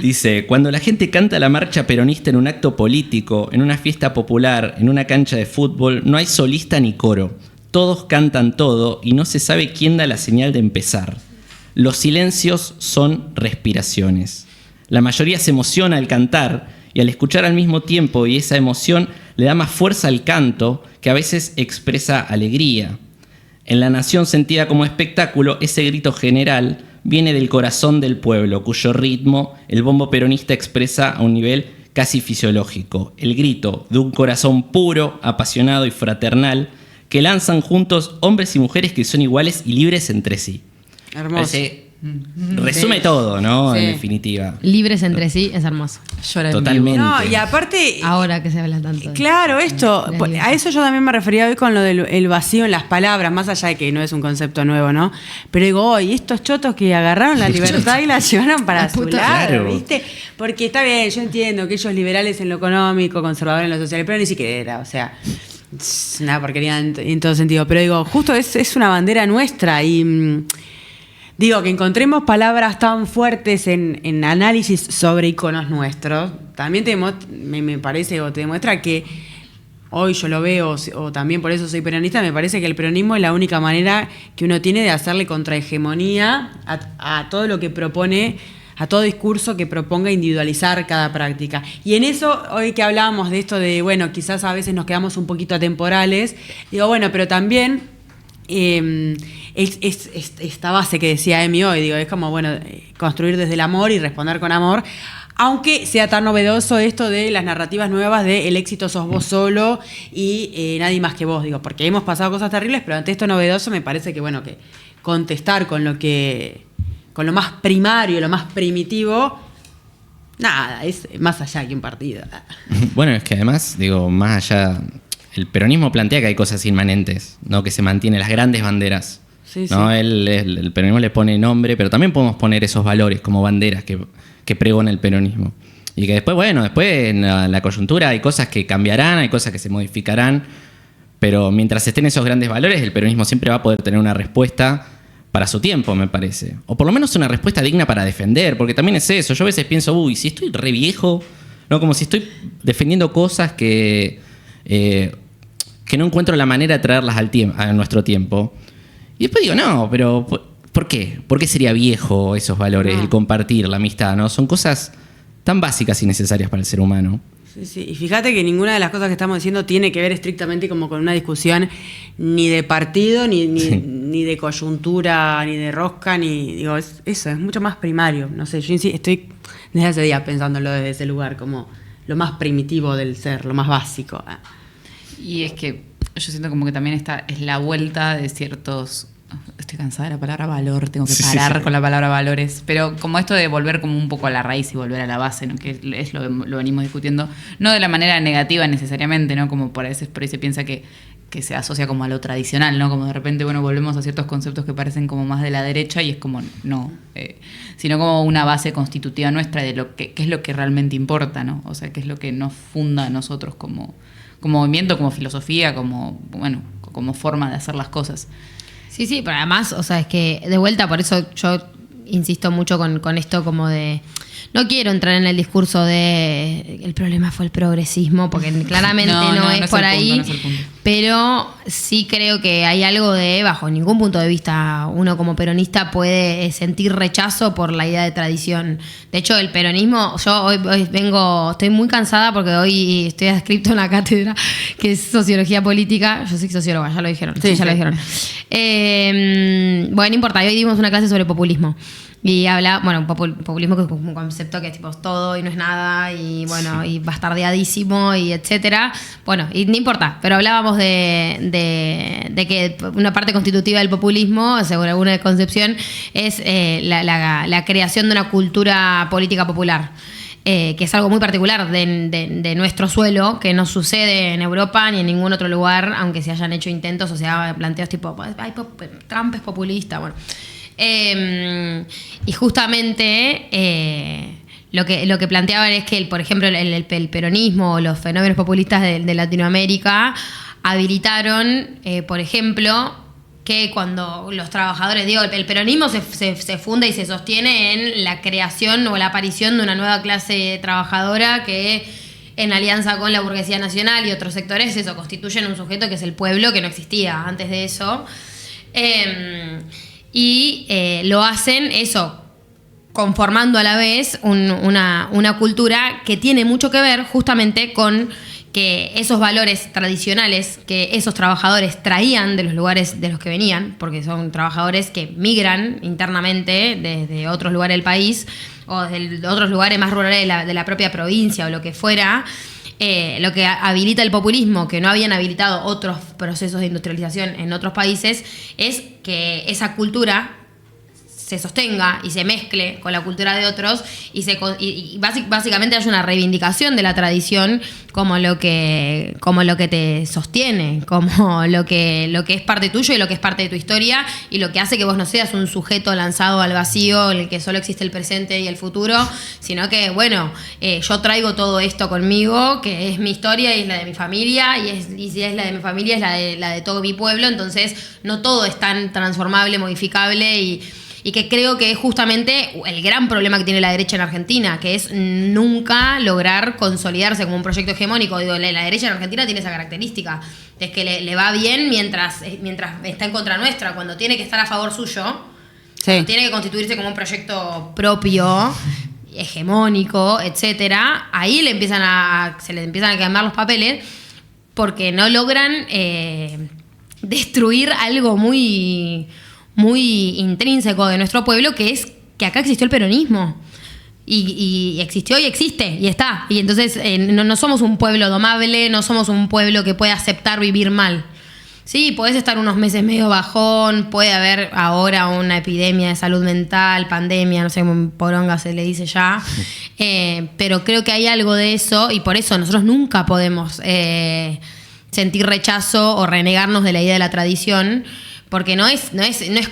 Speaker 3: Dice, cuando la gente canta la marcha peronista en un acto político, en una fiesta popular, en una cancha de fútbol, no hay solista ni coro. Todos cantan todo y no se sabe quién da la señal de empezar. Los silencios son respiraciones. La mayoría se emociona al cantar y al escuchar al mismo tiempo, y esa emoción le da más fuerza al canto, que a veces expresa alegría. En la nación sentida como espectáculo, ese grito general viene del corazón del pueblo, cuyo ritmo el bombo peronista expresa a un nivel casi fisiológico. El grito de un corazón puro, apasionado y fraternal que lanzan juntos hombres y mujeres que son iguales y libres entre sí.
Speaker 2: Hermoso.
Speaker 3: Resume todo, ¿no?
Speaker 2: Sí.
Speaker 3: En definitiva.
Speaker 4: Libres entre sí, es hermoso.
Speaker 3: Totalmente.
Speaker 2: No, y aparte...
Speaker 4: Ahora que se habla tanto.
Speaker 2: Claro, a eso yo también me refería hoy con lo del vacío en las palabras, más allá de que no es un concepto nuevo, ¿no? Pero digo, hoy estos chotos que agarraron la libertad y la llevaron para su lado,
Speaker 3: claro.
Speaker 2: ¿viste? Porque está bien, yo entiendo que ellos liberales en lo económico, conservadores en lo social, pero ni siquiera, o sea... Es una porquería en todo sentido. Pero digo, justo es una bandera nuestra y... Digo, que encontremos palabras tan fuertes en análisis sobre iconos nuestros, también me parece o te demuestra que hoy yo lo veo, o también por eso soy peronista, me parece que el peronismo es la única manera que uno tiene de hacerle contrahegemonía a todo lo que propone, a todo discurso que proponga individualizar cada práctica. Y en eso, hoy que hablábamos de esto de, bueno, quizás a veces nos quedamos un poquito atemporales, digo, bueno, pero también... esta base que decía Emi hoy, digo, es como, bueno, construir desde el amor y responder con amor, aunque sea tan novedoso esto de las narrativas nuevas de el éxito sos vos solo y nadie más que vos, digo, porque hemos pasado cosas terribles, pero ante esto novedoso me parece que, bueno, que contestar con lo más primario, lo más primitivo, nada, es más allá que un partido.
Speaker 3: Bueno, es que además, digo, más allá... El peronismo plantea que hay cosas inmanentes, ¿no? Que se mantienen las grandes banderas.
Speaker 2: Sí,
Speaker 3: ¿no?
Speaker 2: sí.
Speaker 3: El peronismo le pone nombre, pero también podemos poner esos valores como banderas que pregona el peronismo. Y que después en la coyuntura hay cosas que cambiarán, hay cosas que se modificarán, pero mientras estén esos grandes valores, el peronismo siempre va a poder tener una respuesta para su tiempo, me parece. O por lo menos una respuesta digna para defender, porque también es eso. Yo a veces pienso, si estoy re viejo, ¿no? Como si estoy defendiendo cosas que no encuentro la manera de traerlas a nuestro tiempo. Y después digo, no, pero ¿por qué? ¿Por qué sería viejo esos valores, el compartir, la amistad? ¿No? Son cosas tan básicas y necesarias para el ser humano.
Speaker 2: Sí. Y fíjate que ninguna de las cosas que estamos diciendo tiene que ver estrictamente como con una discusión ni de partido, ni de coyuntura, ni de rosca, ni... Digo, eso es mucho más primario. No sé, yo estoy desde ese día pensándolo desde ese lugar, como lo más primitivo del ser, lo más básico.
Speaker 1: Y es que yo siento como que también es la vuelta de ciertos... Estoy cansada de la palabra valor, tengo que parar con la palabra valores, pero como esto de volver como un poco a la raíz y volver a la base, ¿no? Que es lo venimos discutiendo, no de la manera negativa necesariamente, ¿no? Como por ahí se piensa que se asocia como a lo tradicional, ¿no? Como de repente, bueno, volvemos a ciertos conceptos que parecen como más de la derecha y es como, no, sino como una base constitutiva nuestra de lo que es lo que realmente importa, ¿no? O sea, qué es lo que nos funda a nosotros como movimiento, como filosofía, como forma de hacer las cosas.
Speaker 4: Sí, pero además, o sea, es que de vuelta, por eso yo insisto mucho con esto como de... No quiero entrar en el discurso de el problema fue el progresismo, porque claramente no es por ahí, pero sí creo que hay algo de, bajo ningún punto de vista, uno como peronista puede sentir rechazo por la idea de tradición. De hecho, el peronismo, yo hoy estoy muy cansada porque hoy estoy adscripto a una cátedra que es sociología política. Yo soy socióloga, ya lo dijeron. Sí, ya lo dijeron. Bueno, no importa, hoy dimos una clase sobre populismo. Y habla, bueno, populismo que es un concepto que es tipo todo y no es nada, y bueno, y bastardeadísimo, y etcétera. Bueno, y no importa, pero hablábamos de que una parte constitutiva del populismo, según alguna concepción, es la creación de una cultura política popular. Que es algo muy particular de nuestro suelo, que no sucede en Europa ni en ningún otro lugar, aunque se hayan hecho intentos o sea planteos tipo, Trump es populista, bueno. Y justamente lo que planteaban es que, por ejemplo, el peronismo o los fenómenos populistas de Latinoamérica habilitaron, por ejemplo, que cuando los trabajadores, el peronismo se funda y se sostiene en la creación o la aparición de una nueva clase trabajadora que, en alianza con la burguesía nacional y otros sectores, eso constituyen un sujeto que es el pueblo, que no existía antes de eso. Y lo hacen eso, conformando a la vez una cultura que tiene mucho que ver justamente con que esos valores tradicionales que esos trabajadores traían de los lugares de los que venían, porque son trabajadores que migran internamente desde otros lugares del país o desde otros lugares más rurales de la propia provincia o lo que fuera. Lo que habilita el populismo, que no habían habilitado otros procesos de industrialización en otros países, es que esa cultura se sostenga y se mezcle con la cultura de otros y básicamente hay una reivindicación de la tradición como lo que te sostiene, como lo que es parte tuyo y lo que es parte de tu historia y lo que hace que vos no seas un sujeto lanzado al vacío en el que solo existe el presente y el futuro, sino que, bueno, yo traigo todo esto conmigo, que es mi historia y es la de mi familia, y si es la de mi familia es la de todo mi pueblo, entonces no todo es tan transformable, modificable y que creo que es justamente el gran problema que tiene la derecha en Argentina, que es nunca lograr consolidarse como un proyecto hegemónico. Digo, la derecha en Argentina tiene esa característica, es que le va bien mientras está en contra nuestra, cuando tiene que estar a favor suyo, cuando tiene que constituirse como un proyecto propio, hegemónico, etcétera, ahí se le empiezan a quemar los papeles porque no logran destruir algo muy intrínseco de nuestro pueblo, que es que acá existió el peronismo y existió y existe y está, y entonces no somos un pueblo domable, no somos un pueblo que puede aceptar vivir mal. Sí, podés estar unos meses medio bajón, puede haber ahora una epidemia de salud mental, pandemia, no sé cómo poronga se le dice ya, pero creo que hay algo de eso y por eso nosotros nunca podemos sentir rechazo o renegarnos de la idea de la tradición, porque no es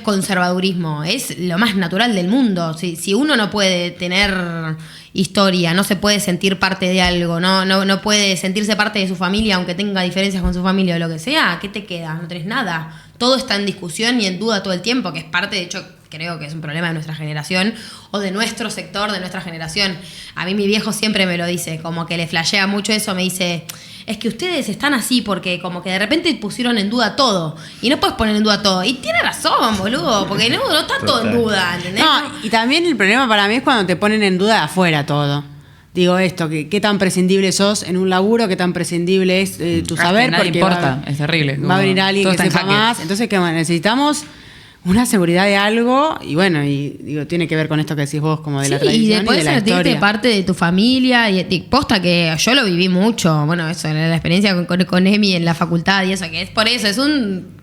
Speaker 4: conservadurismo, es lo más natural del mundo. Si uno no puede tener historia, no se puede sentir parte de algo, no puede sentirse parte de su familia, aunque tenga diferencias con su familia o lo que sea, ¿qué te queda? No tenés nada. Todo está en discusión y en duda todo el tiempo, que es parte, de hecho, creo que es un problema de nuestra generación o de nuestro sector, de nuestra generación. A mí mi viejo siempre me lo dice, como que le flashea mucho eso, me dice, es que ustedes están así porque como que de repente pusieron en duda todo y no puedes poner en duda todo. Y tiene razón, boludo, porque no está todo en duda, ¿entendés?
Speaker 2: No, y también el problema para mí es cuando te ponen en duda de afuera todo. Digo esto, que qué tan prescindible sos en un laburo, qué tan prescindible es tu saber.
Speaker 1: Nadie importa, es terrible.
Speaker 2: Va a venir alguien que sepa más. Entonces, ¿qué más? Necesitamos una seguridad de algo, y bueno, y digo, tiene que ver con esto que decís vos, como de la tradición
Speaker 4: y
Speaker 2: y
Speaker 4: después
Speaker 2: de la
Speaker 4: sentirte
Speaker 2: historia.
Speaker 4: parte de tu familia, y posta que yo lo viví mucho, bueno, eso, la experiencia con Emi en la facultad y eso, que es por eso, es un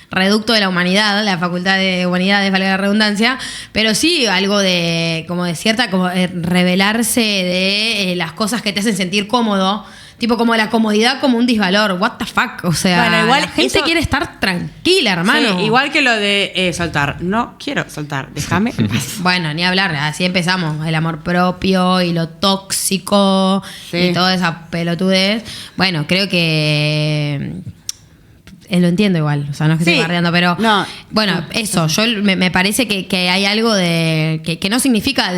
Speaker 4: reducto de la humanidad, la facultad de humanidades, vale la redundancia, pero sí algo de, como de cierta, como revelarse de las cosas que te hacen sentir cómodo. Tipo, como la comodidad como un disvalor. What the fuck? O sea,
Speaker 2: Bueno, igual
Speaker 4: la gente
Speaker 2: eso-
Speaker 4: quiere estar tranquila, hermano.
Speaker 2: Sí, igual que lo de soltar. No quiero soltar, déjame en paz.
Speaker 4: Bueno, ni hablar, así empezamos. El amor propio y lo tóxico
Speaker 2: Sí.
Speaker 4: y toda esa pelotudez. Bueno, creo que... lo entiendo igual, o sea, no es que
Speaker 2: Sí.
Speaker 4: estoy bardeando, pero
Speaker 2: No.
Speaker 4: bueno, eso, yo me parece que hay algo de que no significa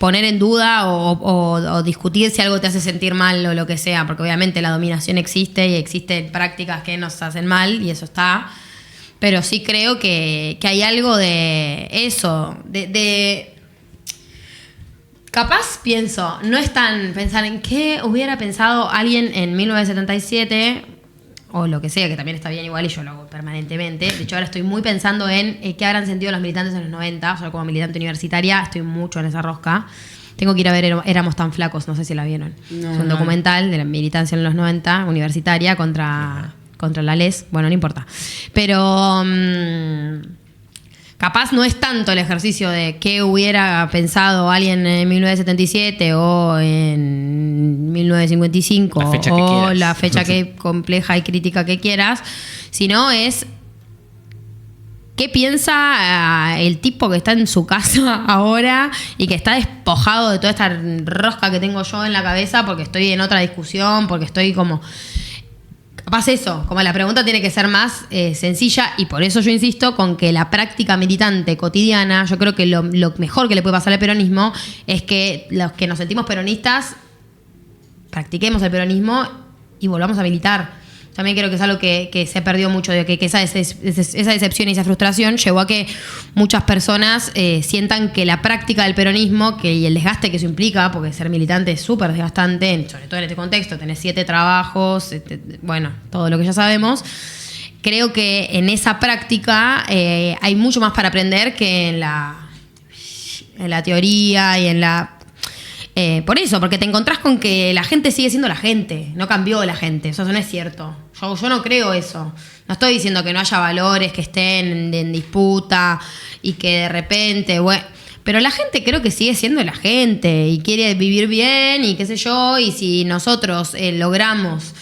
Speaker 4: poner en duda o discutir si algo te hace sentir mal o lo que sea, porque obviamente la dominación existe y existen prácticas que nos hacen mal y eso está, pero sí creo que hay algo de eso, de capaz pienso, no es tan pensar en qué hubiera pensado alguien en 1977 o lo que sea, que también está bien igual y yo lo hago permanentemente. De hecho, ahora estoy muy pensando en qué habrán sentido los militantes en los 90. Yo como militante universitaria estoy mucho en esa rosca. Tengo que ir a ver Éramos tan flacos, no sé si la vieron.
Speaker 2: No,
Speaker 4: es un
Speaker 2: no.
Speaker 4: documental de la militancia en los 90, universitaria, contra la LES. Bueno, no importa. Pero... capaz no es tanto el ejercicio de qué hubiera pensado alguien en 1977 o en 1955
Speaker 3: La fecha que
Speaker 4: o
Speaker 3: quieras.
Speaker 4: la fecha que compleja y crítica que quieras, sino es qué piensa el tipo que está en su casa ahora y que está despojado de toda esta rosca que tengo yo en la cabeza porque estoy en otra discusión, porque estoy como... Capaz eso, como la pregunta tiene que ser más sencilla y por eso yo insisto con que la práctica militante cotidiana, yo creo que lo mejor que le puede pasar al peronismo es que los que nos sentimos peronistas practiquemos el peronismo y volvamos a militar. También creo que es algo que se perdió mucho, de que esa decepción y esa frustración llevó a que muchas personas sientan que la práctica del peronismo y el desgaste que eso implica, porque ser militante es súper desgastante, sobre todo en este contexto, tenés 7 trabajos, bueno, todo lo que ya sabemos. Creo que en esa práctica hay mucho más para aprender que en la teoría y en la... por eso, porque te encontrás con que la gente sigue siendo la gente, no cambió la gente, eso no es cierto. Yo no creo eso. No estoy diciendo que no haya valores que estén en disputa y que de repente, bueno, pero la gente creo que sigue siendo la gente y quiere vivir bien y qué sé yo, y si nosotros logramos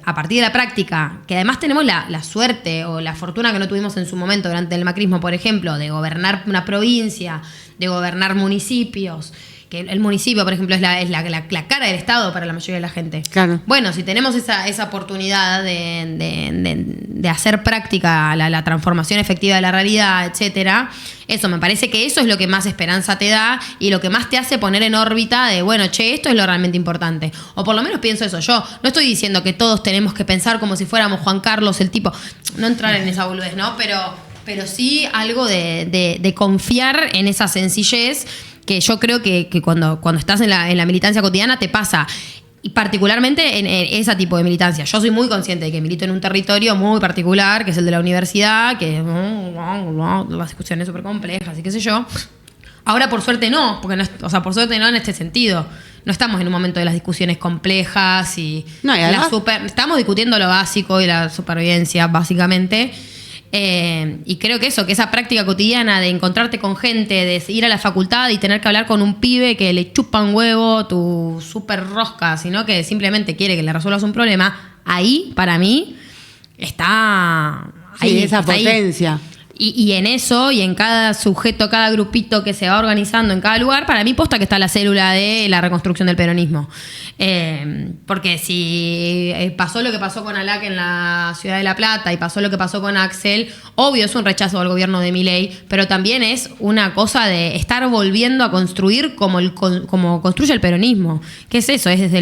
Speaker 4: a partir de la práctica, que además tenemos la suerte o la fortuna que no tuvimos en su momento durante el macrismo, por ejemplo, de gobernar una provincia, de gobernar municipios, que el municipio, por ejemplo, es la cara del Estado para la mayoría de la gente.
Speaker 2: Claro.
Speaker 4: Bueno, si tenemos esa oportunidad de hacer práctica la transformación efectiva de la realidad, etcétera, eso, me parece que eso es lo que más esperanza te da y lo que más te hace poner en órbita de, bueno, che, esto es lo realmente importante. O por lo menos pienso eso. Yo no estoy diciendo que todos tenemos que pensar como si fuéramos Juan Carlos, el tipo, no entrar en esa boludez, ¿no? Pero sí algo de confiar en esa sencillez que yo creo que cuando estás en la militancia cotidiana te pasa, y particularmente en ese tipo de militancia. Yo soy muy consciente de que milito en un territorio muy particular, que es el de la universidad, que las discusiones súper complejas y qué sé yo. Ahora por suerte no, porque no, o sea, por suerte no en este sentido. No estamos en un momento de las discusiones complejas y,
Speaker 2: No, y además-
Speaker 4: estamos discutiendo lo básico y la supervivencia, básicamente. Y creo que esa práctica cotidiana de encontrarte con gente, de ir a la facultad y tener que hablar con un pibe que le chupa un huevo tu súper rosca, sino que simplemente quiere que le resuelvas un problema, ahí, para mí, está...
Speaker 2: Sí,
Speaker 4: ahí,
Speaker 2: esa
Speaker 4: está ahí.
Speaker 2: potencia.
Speaker 4: Y en eso, y en cada sujeto, cada grupito que se va organizando en cada lugar, para mí posta que está la célula de la reconstrucción del peronismo. Porque si pasó lo que pasó con Alac en la Ciudad de La Plata y pasó lo que pasó con Axel, obvio es un rechazo al gobierno de Milei, pero también es una cosa de estar volviendo a construir como construye el peronismo. ¿Qué es eso? Es desde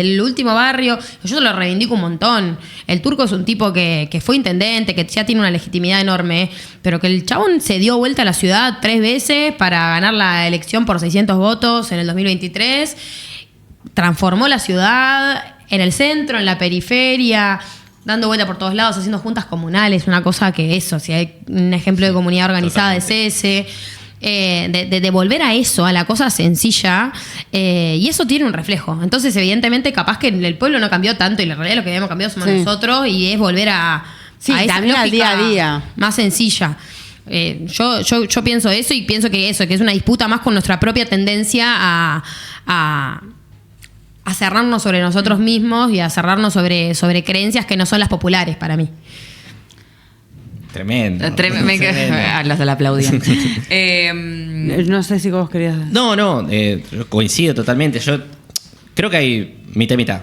Speaker 4: el último barrio. Yo lo reivindico un montón. El Turco es un tipo que fue intendente, que ya tiene una legitimidad enorme, pero que el chabón se dio vuelta a la ciudad 3 veces para ganar la elección por 600 votos en el 2023. Transformó la ciudad en el centro, en la periferia. dando vuelta por todos lados, haciendo juntas comunales, una cosa que eso, si hay un ejemplo de comunidad organizada
Speaker 3: totalmente.
Speaker 4: es ese. De volver a eso, a la cosa sencilla, y eso tiene un reflejo. Entonces, evidentemente, capaz que el pueblo no cambió tanto y en realidad lo que habíamos cambiado somos nosotros, y es volver a esa
Speaker 2: también al
Speaker 4: lógica
Speaker 2: día a día.
Speaker 4: más sencilla. Yo pienso eso y pienso que es una disputa más con nuestra propia tendencia a cerrarnos sobre nosotros mismos y a cerrarnos sobre creencias que no son las populares para mí.
Speaker 3: Tremendo.
Speaker 1: Los de la aplaudían.
Speaker 2: No sé si vos querías...
Speaker 3: No, yo coincido totalmente. Yo creo que hay mitad y mitad.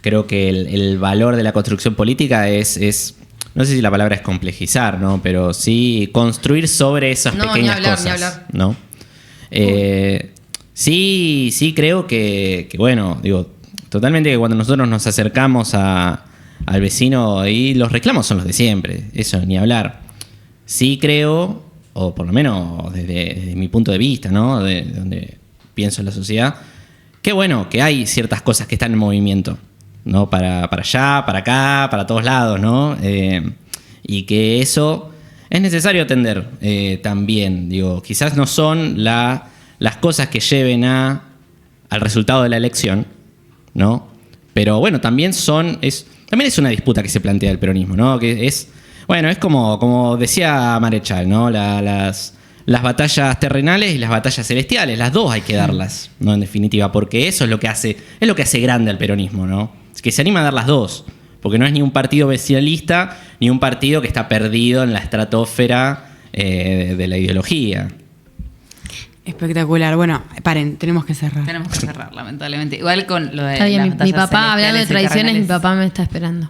Speaker 3: Creo que el valor de la construcción política es no sé si la palabra es complejizar, ¿no? Pero sí construir sobre esas pequeñas cosas.
Speaker 4: Ni hablar.
Speaker 3: ¿No? Sí creo que bueno, totalmente que cuando nosotros nos acercamos al vecino y los reclamos son los de siempre, eso ni hablar. Sí creo, o por lo menos desde mi punto de vista, ¿no? De donde pienso en la sociedad, que bueno, que hay ciertas cosas que están en movimiento, ¿no? Para allá, para acá, para todos lados, ¿no? Y que eso es necesario atender también. Quizás no son las cosas que lleven al resultado de la elección, ¿no? Pero bueno, también es una disputa que se plantea el peronismo, ¿no? Que es como decía Marechal, ¿no? Las batallas terrenales y las batallas celestiales, las dos hay que darlas, ¿no? En definitiva, porque eso es lo que hace grande al peronismo, ¿no? Es que se anima a dar las dos, porque no es ni un partido vecinalista ni un partido que está perdido en la estratosfera de la ideología.
Speaker 2: Espectacular. Bueno, paren, tenemos que cerrar.
Speaker 1: Tenemos que cerrar, lamentablemente. Igual con lo de
Speaker 4: Está bien,
Speaker 1: las
Speaker 4: mi
Speaker 1: batallas
Speaker 4: papá, hablando de
Speaker 1: celestiales y
Speaker 4: tradiciones, mi
Speaker 1: cardenales.
Speaker 4: papá me está esperando.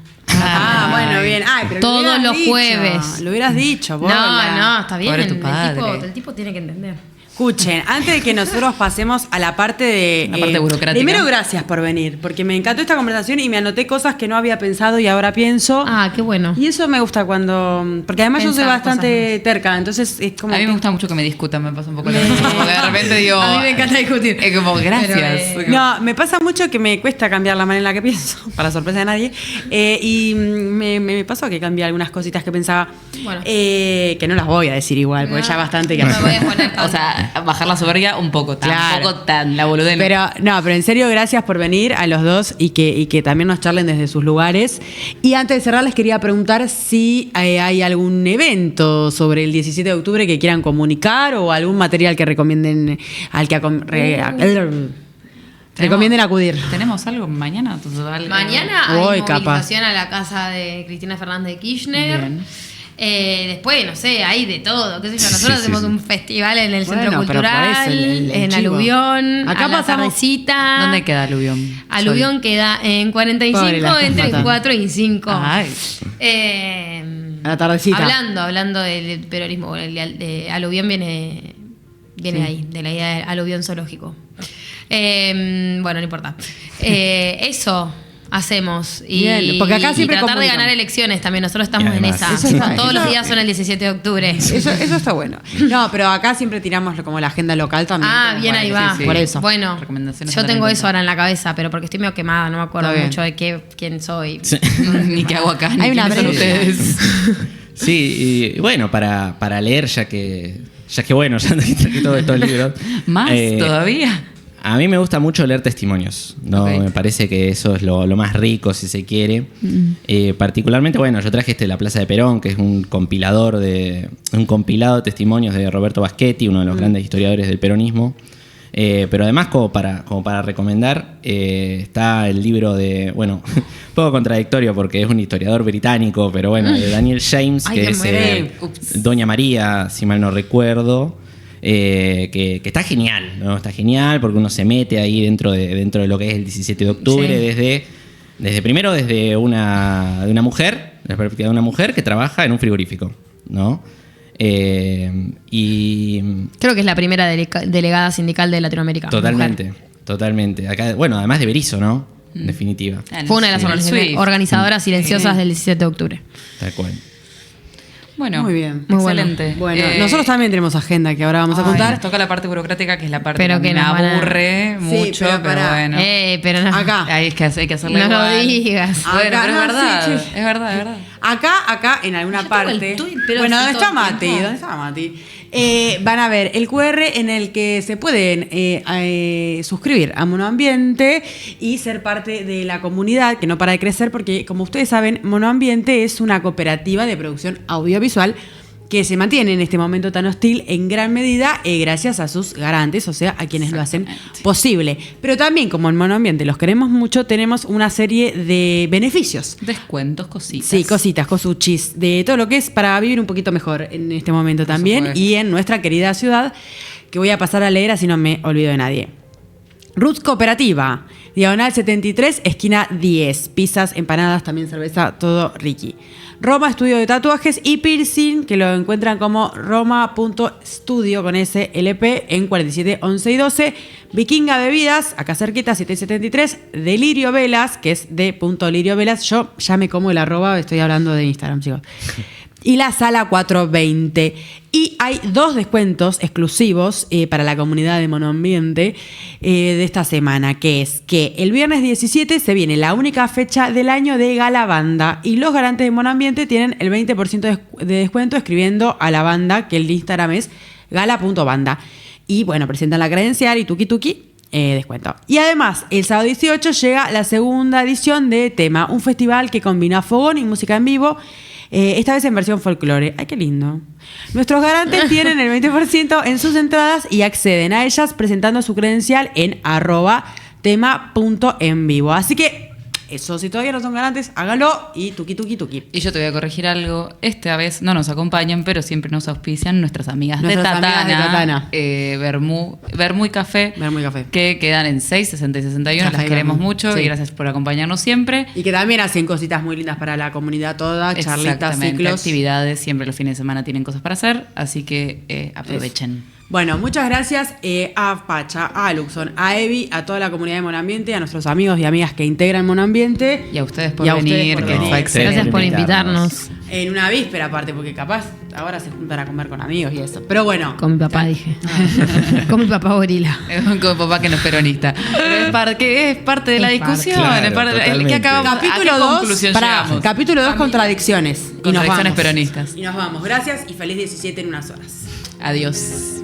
Speaker 2: Bueno, bien. Ay, pero
Speaker 4: Todos
Speaker 2: lo hubieras
Speaker 4: los
Speaker 2: dicho,
Speaker 4: jueves.
Speaker 2: Lo hubieras dicho, Bola.
Speaker 4: No, está bien.
Speaker 1: Pobre tu padre.
Speaker 4: El tipo tiene que entender.
Speaker 2: Escuchen, antes de que nosotros pasemos a la parte de...
Speaker 1: La parte burocrática.
Speaker 2: Primero, gracias por venir, porque me encantó esta conversación y me anoté cosas que no había pensado y ahora pienso.
Speaker 4: Ah, qué bueno.
Speaker 2: Y eso me gusta cuando... Porque además yo soy
Speaker 4: Pensar
Speaker 2: bastante terca, entonces es como...
Speaker 1: A mí me
Speaker 2: que-
Speaker 1: gusta mucho que me discutan, me pasa un poco lo mismo. Como que de repente digo...
Speaker 4: A mí me encanta discutir.
Speaker 1: Es como, gracias.
Speaker 4: Pero,
Speaker 2: No, me pasa mucho que me cuesta cambiar la manera en la que pienso, para sorpresa de nadie. Y me pasó que cambié algunas cositas que pensaba.
Speaker 4: Bueno.
Speaker 2: Que no las voy a decir igual, porque
Speaker 4: No,
Speaker 2: ya bastante que...
Speaker 4: no me voy a poner
Speaker 1: O
Speaker 4: tanto.
Speaker 1: sea, bajar la soberbia un poco,
Speaker 2: Claro.
Speaker 1: tampoco tan, la boludez. no.
Speaker 2: Pero en serio, gracias por venir a los dos y que también nos charlen desde sus lugares. Y antes de cerrar, les quería preguntar si hay algún evento sobre el 17 de octubre que quieran comunicar o algún material que recomienden recomienden acudir.
Speaker 1: ¿Tenemos algo mañana?
Speaker 4: Mañana hay
Speaker 2: Hoy, capaz.
Speaker 4: movilización a la casa de Cristina Fernández de Kirchner.
Speaker 1: Bien.
Speaker 4: Después, no sé, hay de todo. ¿Qué sé yo? Nosotros
Speaker 3: Sí,
Speaker 4: hacemos
Speaker 3: sí.
Speaker 4: un festival en el
Speaker 2: Bueno,
Speaker 4: Centro
Speaker 2: pero por
Speaker 4: Cultural,
Speaker 2: eso el
Speaker 4: en
Speaker 2: chivo.
Speaker 4: Aluvión,
Speaker 2: Acá
Speaker 4: a la
Speaker 2: pasamos-
Speaker 4: tardecita.
Speaker 1: ¿Dónde queda Aluvión?
Speaker 4: Aluvión queda en 45
Speaker 2: Pobre, la estás
Speaker 4: entre
Speaker 2: matando.
Speaker 4: 4 y 5.
Speaker 1: Ay.
Speaker 2: A la tardecita.
Speaker 4: Hablando del peronismo, de Aluvión viene ahí, de la idea del aluvión zoológico. Bueno, no importa. Eso hacemos. Y,
Speaker 2: Bien, porque acá siempre
Speaker 4: y tratar de
Speaker 2: comunican.
Speaker 4: ganar elecciones también. Nosotros estamos
Speaker 3: Y
Speaker 4: en
Speaker 3: además-
Speaker 4: esa.
Speaker 2: Eso está-
Speaker 4: Todos los
Speaker 2: eso-
Speaker 4: días son el 17 de octubre.
Speaker 2: Eso está bueno. No, pero acá siempre tiramos como la agenda local también.
Speaker 4: Ah, bien, ahí va.
Speaker 1: sí, sí.
Speaker 2: Por eso.
Speaker 4: Bueno,
Speaker 1: Recomendaciones
Speaker 4: yo
Speaker 1: a tener
Speaker 4: tengo
Speaker 1: en
Speaker 4: eso
Speaker 1: cuenta.
Speaker 4: ahora en la cabeza, pero porque estoy medio quemada, no me acuerdo
Speaker 2: Está bien.
Speaker 4: mucho de quién soy.
Speaker 3: Sí.
Speaker 1: Ni qué hago acá, ni
Speaker 2: Hay una
Speaker 1: quiénes son
Speaker 2: brecha.
Speaker 1: ustedes.
Speaker 3: Sí, y bueno, para leer, ya que bueno, ya traje todo estos libros.
Speaker 1: ¿Más todavía?
Speaker 3: A mí me gusta mucho leer testimonios, ¿no?
Speaker 1: Ok.
Speaker 3: Me parece que eso es lo más rico, si se quiere. Particularmente, bueno, yo traje de La Plaza de Perón, que es un compilado de testimonios de Roberto Baschetti, uno de los grandes historiadores del peronismo. Pero además, como para recomendar, está el libro de, bueno, un poco contradictorio porque es un historiador británico, pero bueno, de Daniel James,
Speaker 4: Ay,
Speaker 3: que
Speaker 4: me
Speaker 3: es
Speaker 4: muero.
Speaker 3: Doña María, si mal no recuerdo. Que está genial, ¿no? Está genial porque uno se mete ahí dentro de lo que es el 17 de octubre,
Speaker 4: Sí.
Speaker 3: desde una mujer, la perspectiva de una mujer que trabaja en un frigorífico, ¿no? Y
Speaker 4: Creo que es la primera delegada sindical de Latinoamérica.
Speaker 3: totalmente. Acá, bueno, además de Berizo, ¿no? En definitiva.
Speaker 4: Fue una de las
Speaker 1: En el Swift.
Speaker 4: organizadoras silenciosas del 17 de octubre.
Speaker 3: Tal cual.
Speaker 1: Bueno,
Speaker 2: muy bien.
Speaker 4: Muy bueno.
Speaker 1: excelente.
Speaker 2: Bueno, nosotros también tenemos agenda que ahora vamos a contar.
Speaker 1: Nos toca la parte burocrática, que es la parte
Speaker 4: Pero
Speaker 1: que
Speaker 4: que
Speaker 1: me
Speaker 4: nos van a-
Speaker 1: aburre
Speaker 2: Sí,
Speaker 1: mucho,
Speaker 2: pero
Speaker 1: pero
Speaker 2: pará.
Speaker 1: bueno.
Speaker 4: Pero no.
Speaker 2: Acá.
Speaker 1: Ahí es que hay que hacerle
Speaker 4: No lo
Speaker 1: igual.
Speaker 4: digas.
Speaker 1: Bueno,
Speaker 2: Acá,
Speaker 1: pero
Speaker 2: no,
Speaker 1: es verdad,
Speaker 2: sí, sí.
Speaker 1: es verdad, es verdad.
Speaker 2: Acá, en alguna
Speaker 4: Yo tengo el
Speaker 2: parte.
Speaker 4: tuit, pero
Speaker 2: Bueno,
Speaker 4: así
Speaker 2: ¿dónde
Speaker 4: todo
Speaker 2: está
Speaker 4: el
Speaker 2: Mati?
Speaker 4: tiempo.
Speaker 2: ¿Dónde está Mati? Van a ver el QR en el que se pueden suscribir a Monoambiente y ser parte de la comunidad que no para de crecer, porque como ustedes saben, Monoambiente es una cooperativa de producción audiovisual que se mantiene en este momento tan hostil en gran medida gracias a sus garantes, o sea, a quienes lo hacen posible. Pero también, como en Monoambiente los queremos mucho, tenemos una serie de beneficios.
Speaker 1: Descuentos, cositas.
Speaker 2: Sí, cositas, cosuchis, de todo lo que es para vivir un poquito mejor en este momento también
Speaker 1: supuesto.
Speaker 2: y en nuestra querida ciudad, que voy a pasar a leer así no me olvido de nadie. Roots Cooperativa, diagonal 73, esquina 10. Pizzas, empanadas, también cerveza, todo Ricky. Roma Estudio de Tatuajes y Piercing, que lo encuentran como roma.studio con SLP en 47, 11 y 12. Vikinga Bebidas, acá cerquita, 773. Delirio Velas, que es de .lirio Velas. Yo ya me como el @, estoy hablando de Instagram, chicos. Y la Sala 420. Y hay 2 descuentos exclusivos para la comunidad de Monoambiente de esta semana, que es que el viernes 17 se viene la única fecha del año de Gala Banda y los garantes de Monoambiente tienen el 20% de descuento escribiendo a la banda, que el Instagram es gala.banda. Y bueno, presentan la credencial y tuki descuento. Y además, el sábado 18 llega la segunda edición de Tema, un festival que combina fogón y música en vivo. Esta vez en versión folclore. ¡Ay, qué lindo! Nuestros garantes tienen el 20% en sus entradas y acceden a ellas presentando su credencial en @tema.envivo. Así que eso, si todavía no son garantes, háganlo y tuki.
Speaker 1: Y yo te voy a corregir algo. Esta vez no nos acompañan, pero siempre nos auspician nuestras amigas de Tatana. Vermú y Café.
Speaker 2: Vermú y Café.
Speaker 1: Que quedan en 6, 60 y 61.
Speaker 2: Café
Speaker 1: Las
Speaker 2: y
Speaker 1: queremos
Speaker 2: Vermú.
Speaker 1: mucho
Speaker 2: Sí.
Speaker 1: y gracias por acompañarnos siempre.
Speaker 2: Y que también hacen cositas muy lindas para la comunidad toda, charlitas,
Speaker 1: Exactamente,
Speaker 2: ciclos.
Speaker 1: actividades. Siempre los fines de semana tienen cosas para hacer. Así que aprovechen.
Speaker 2: Bueno, muchas gracias a Pacha, a Luxon, a Evi, a toda la comunidad de Monoambiente, a nuestros amigos y amigas que integran Monoambiente.
Speaker 1: Y a ustedes por
Speaker 2: Y a ustedes
Speaker 1: venir,
Speaker 2: por
Speaker 1: que
Speaker 2: venir.
Speaker 1: fue excelente.
Speaker 4: Gracias por invitarnos.
Speaker 2: En una víspera aparte, porque capaz ahora se juntan a comer con amigos y eso. Pero bueno.
Speaker 4: Con mi papá, dije. Con mi papá gorila.
Speaker 1: Con papá que no es peronista. Pero es parte de la
Speaker 4: Es parte.
Speaker 1: discusión.
Speaker 3: Claro,
Speaker 1: es parte de
Speaker 3: totalmente.
Speaker 1: ¿qué acabamos,
Speaker 2: Capítulo
Speaker 1: ¿a qué
Speaker 2: 2,
Speaker 1: conclusión llegamos?
Speaker 2: capítulo 2, contradicciones. Y nos
Speaker 1: Contradicciones
Speaker 2: vamos.
Speaker 1: peronistas.
Speaker 2: Y nos vamos. Gracias y feliz 17 en unas horas.
Speaker 1: Adiós.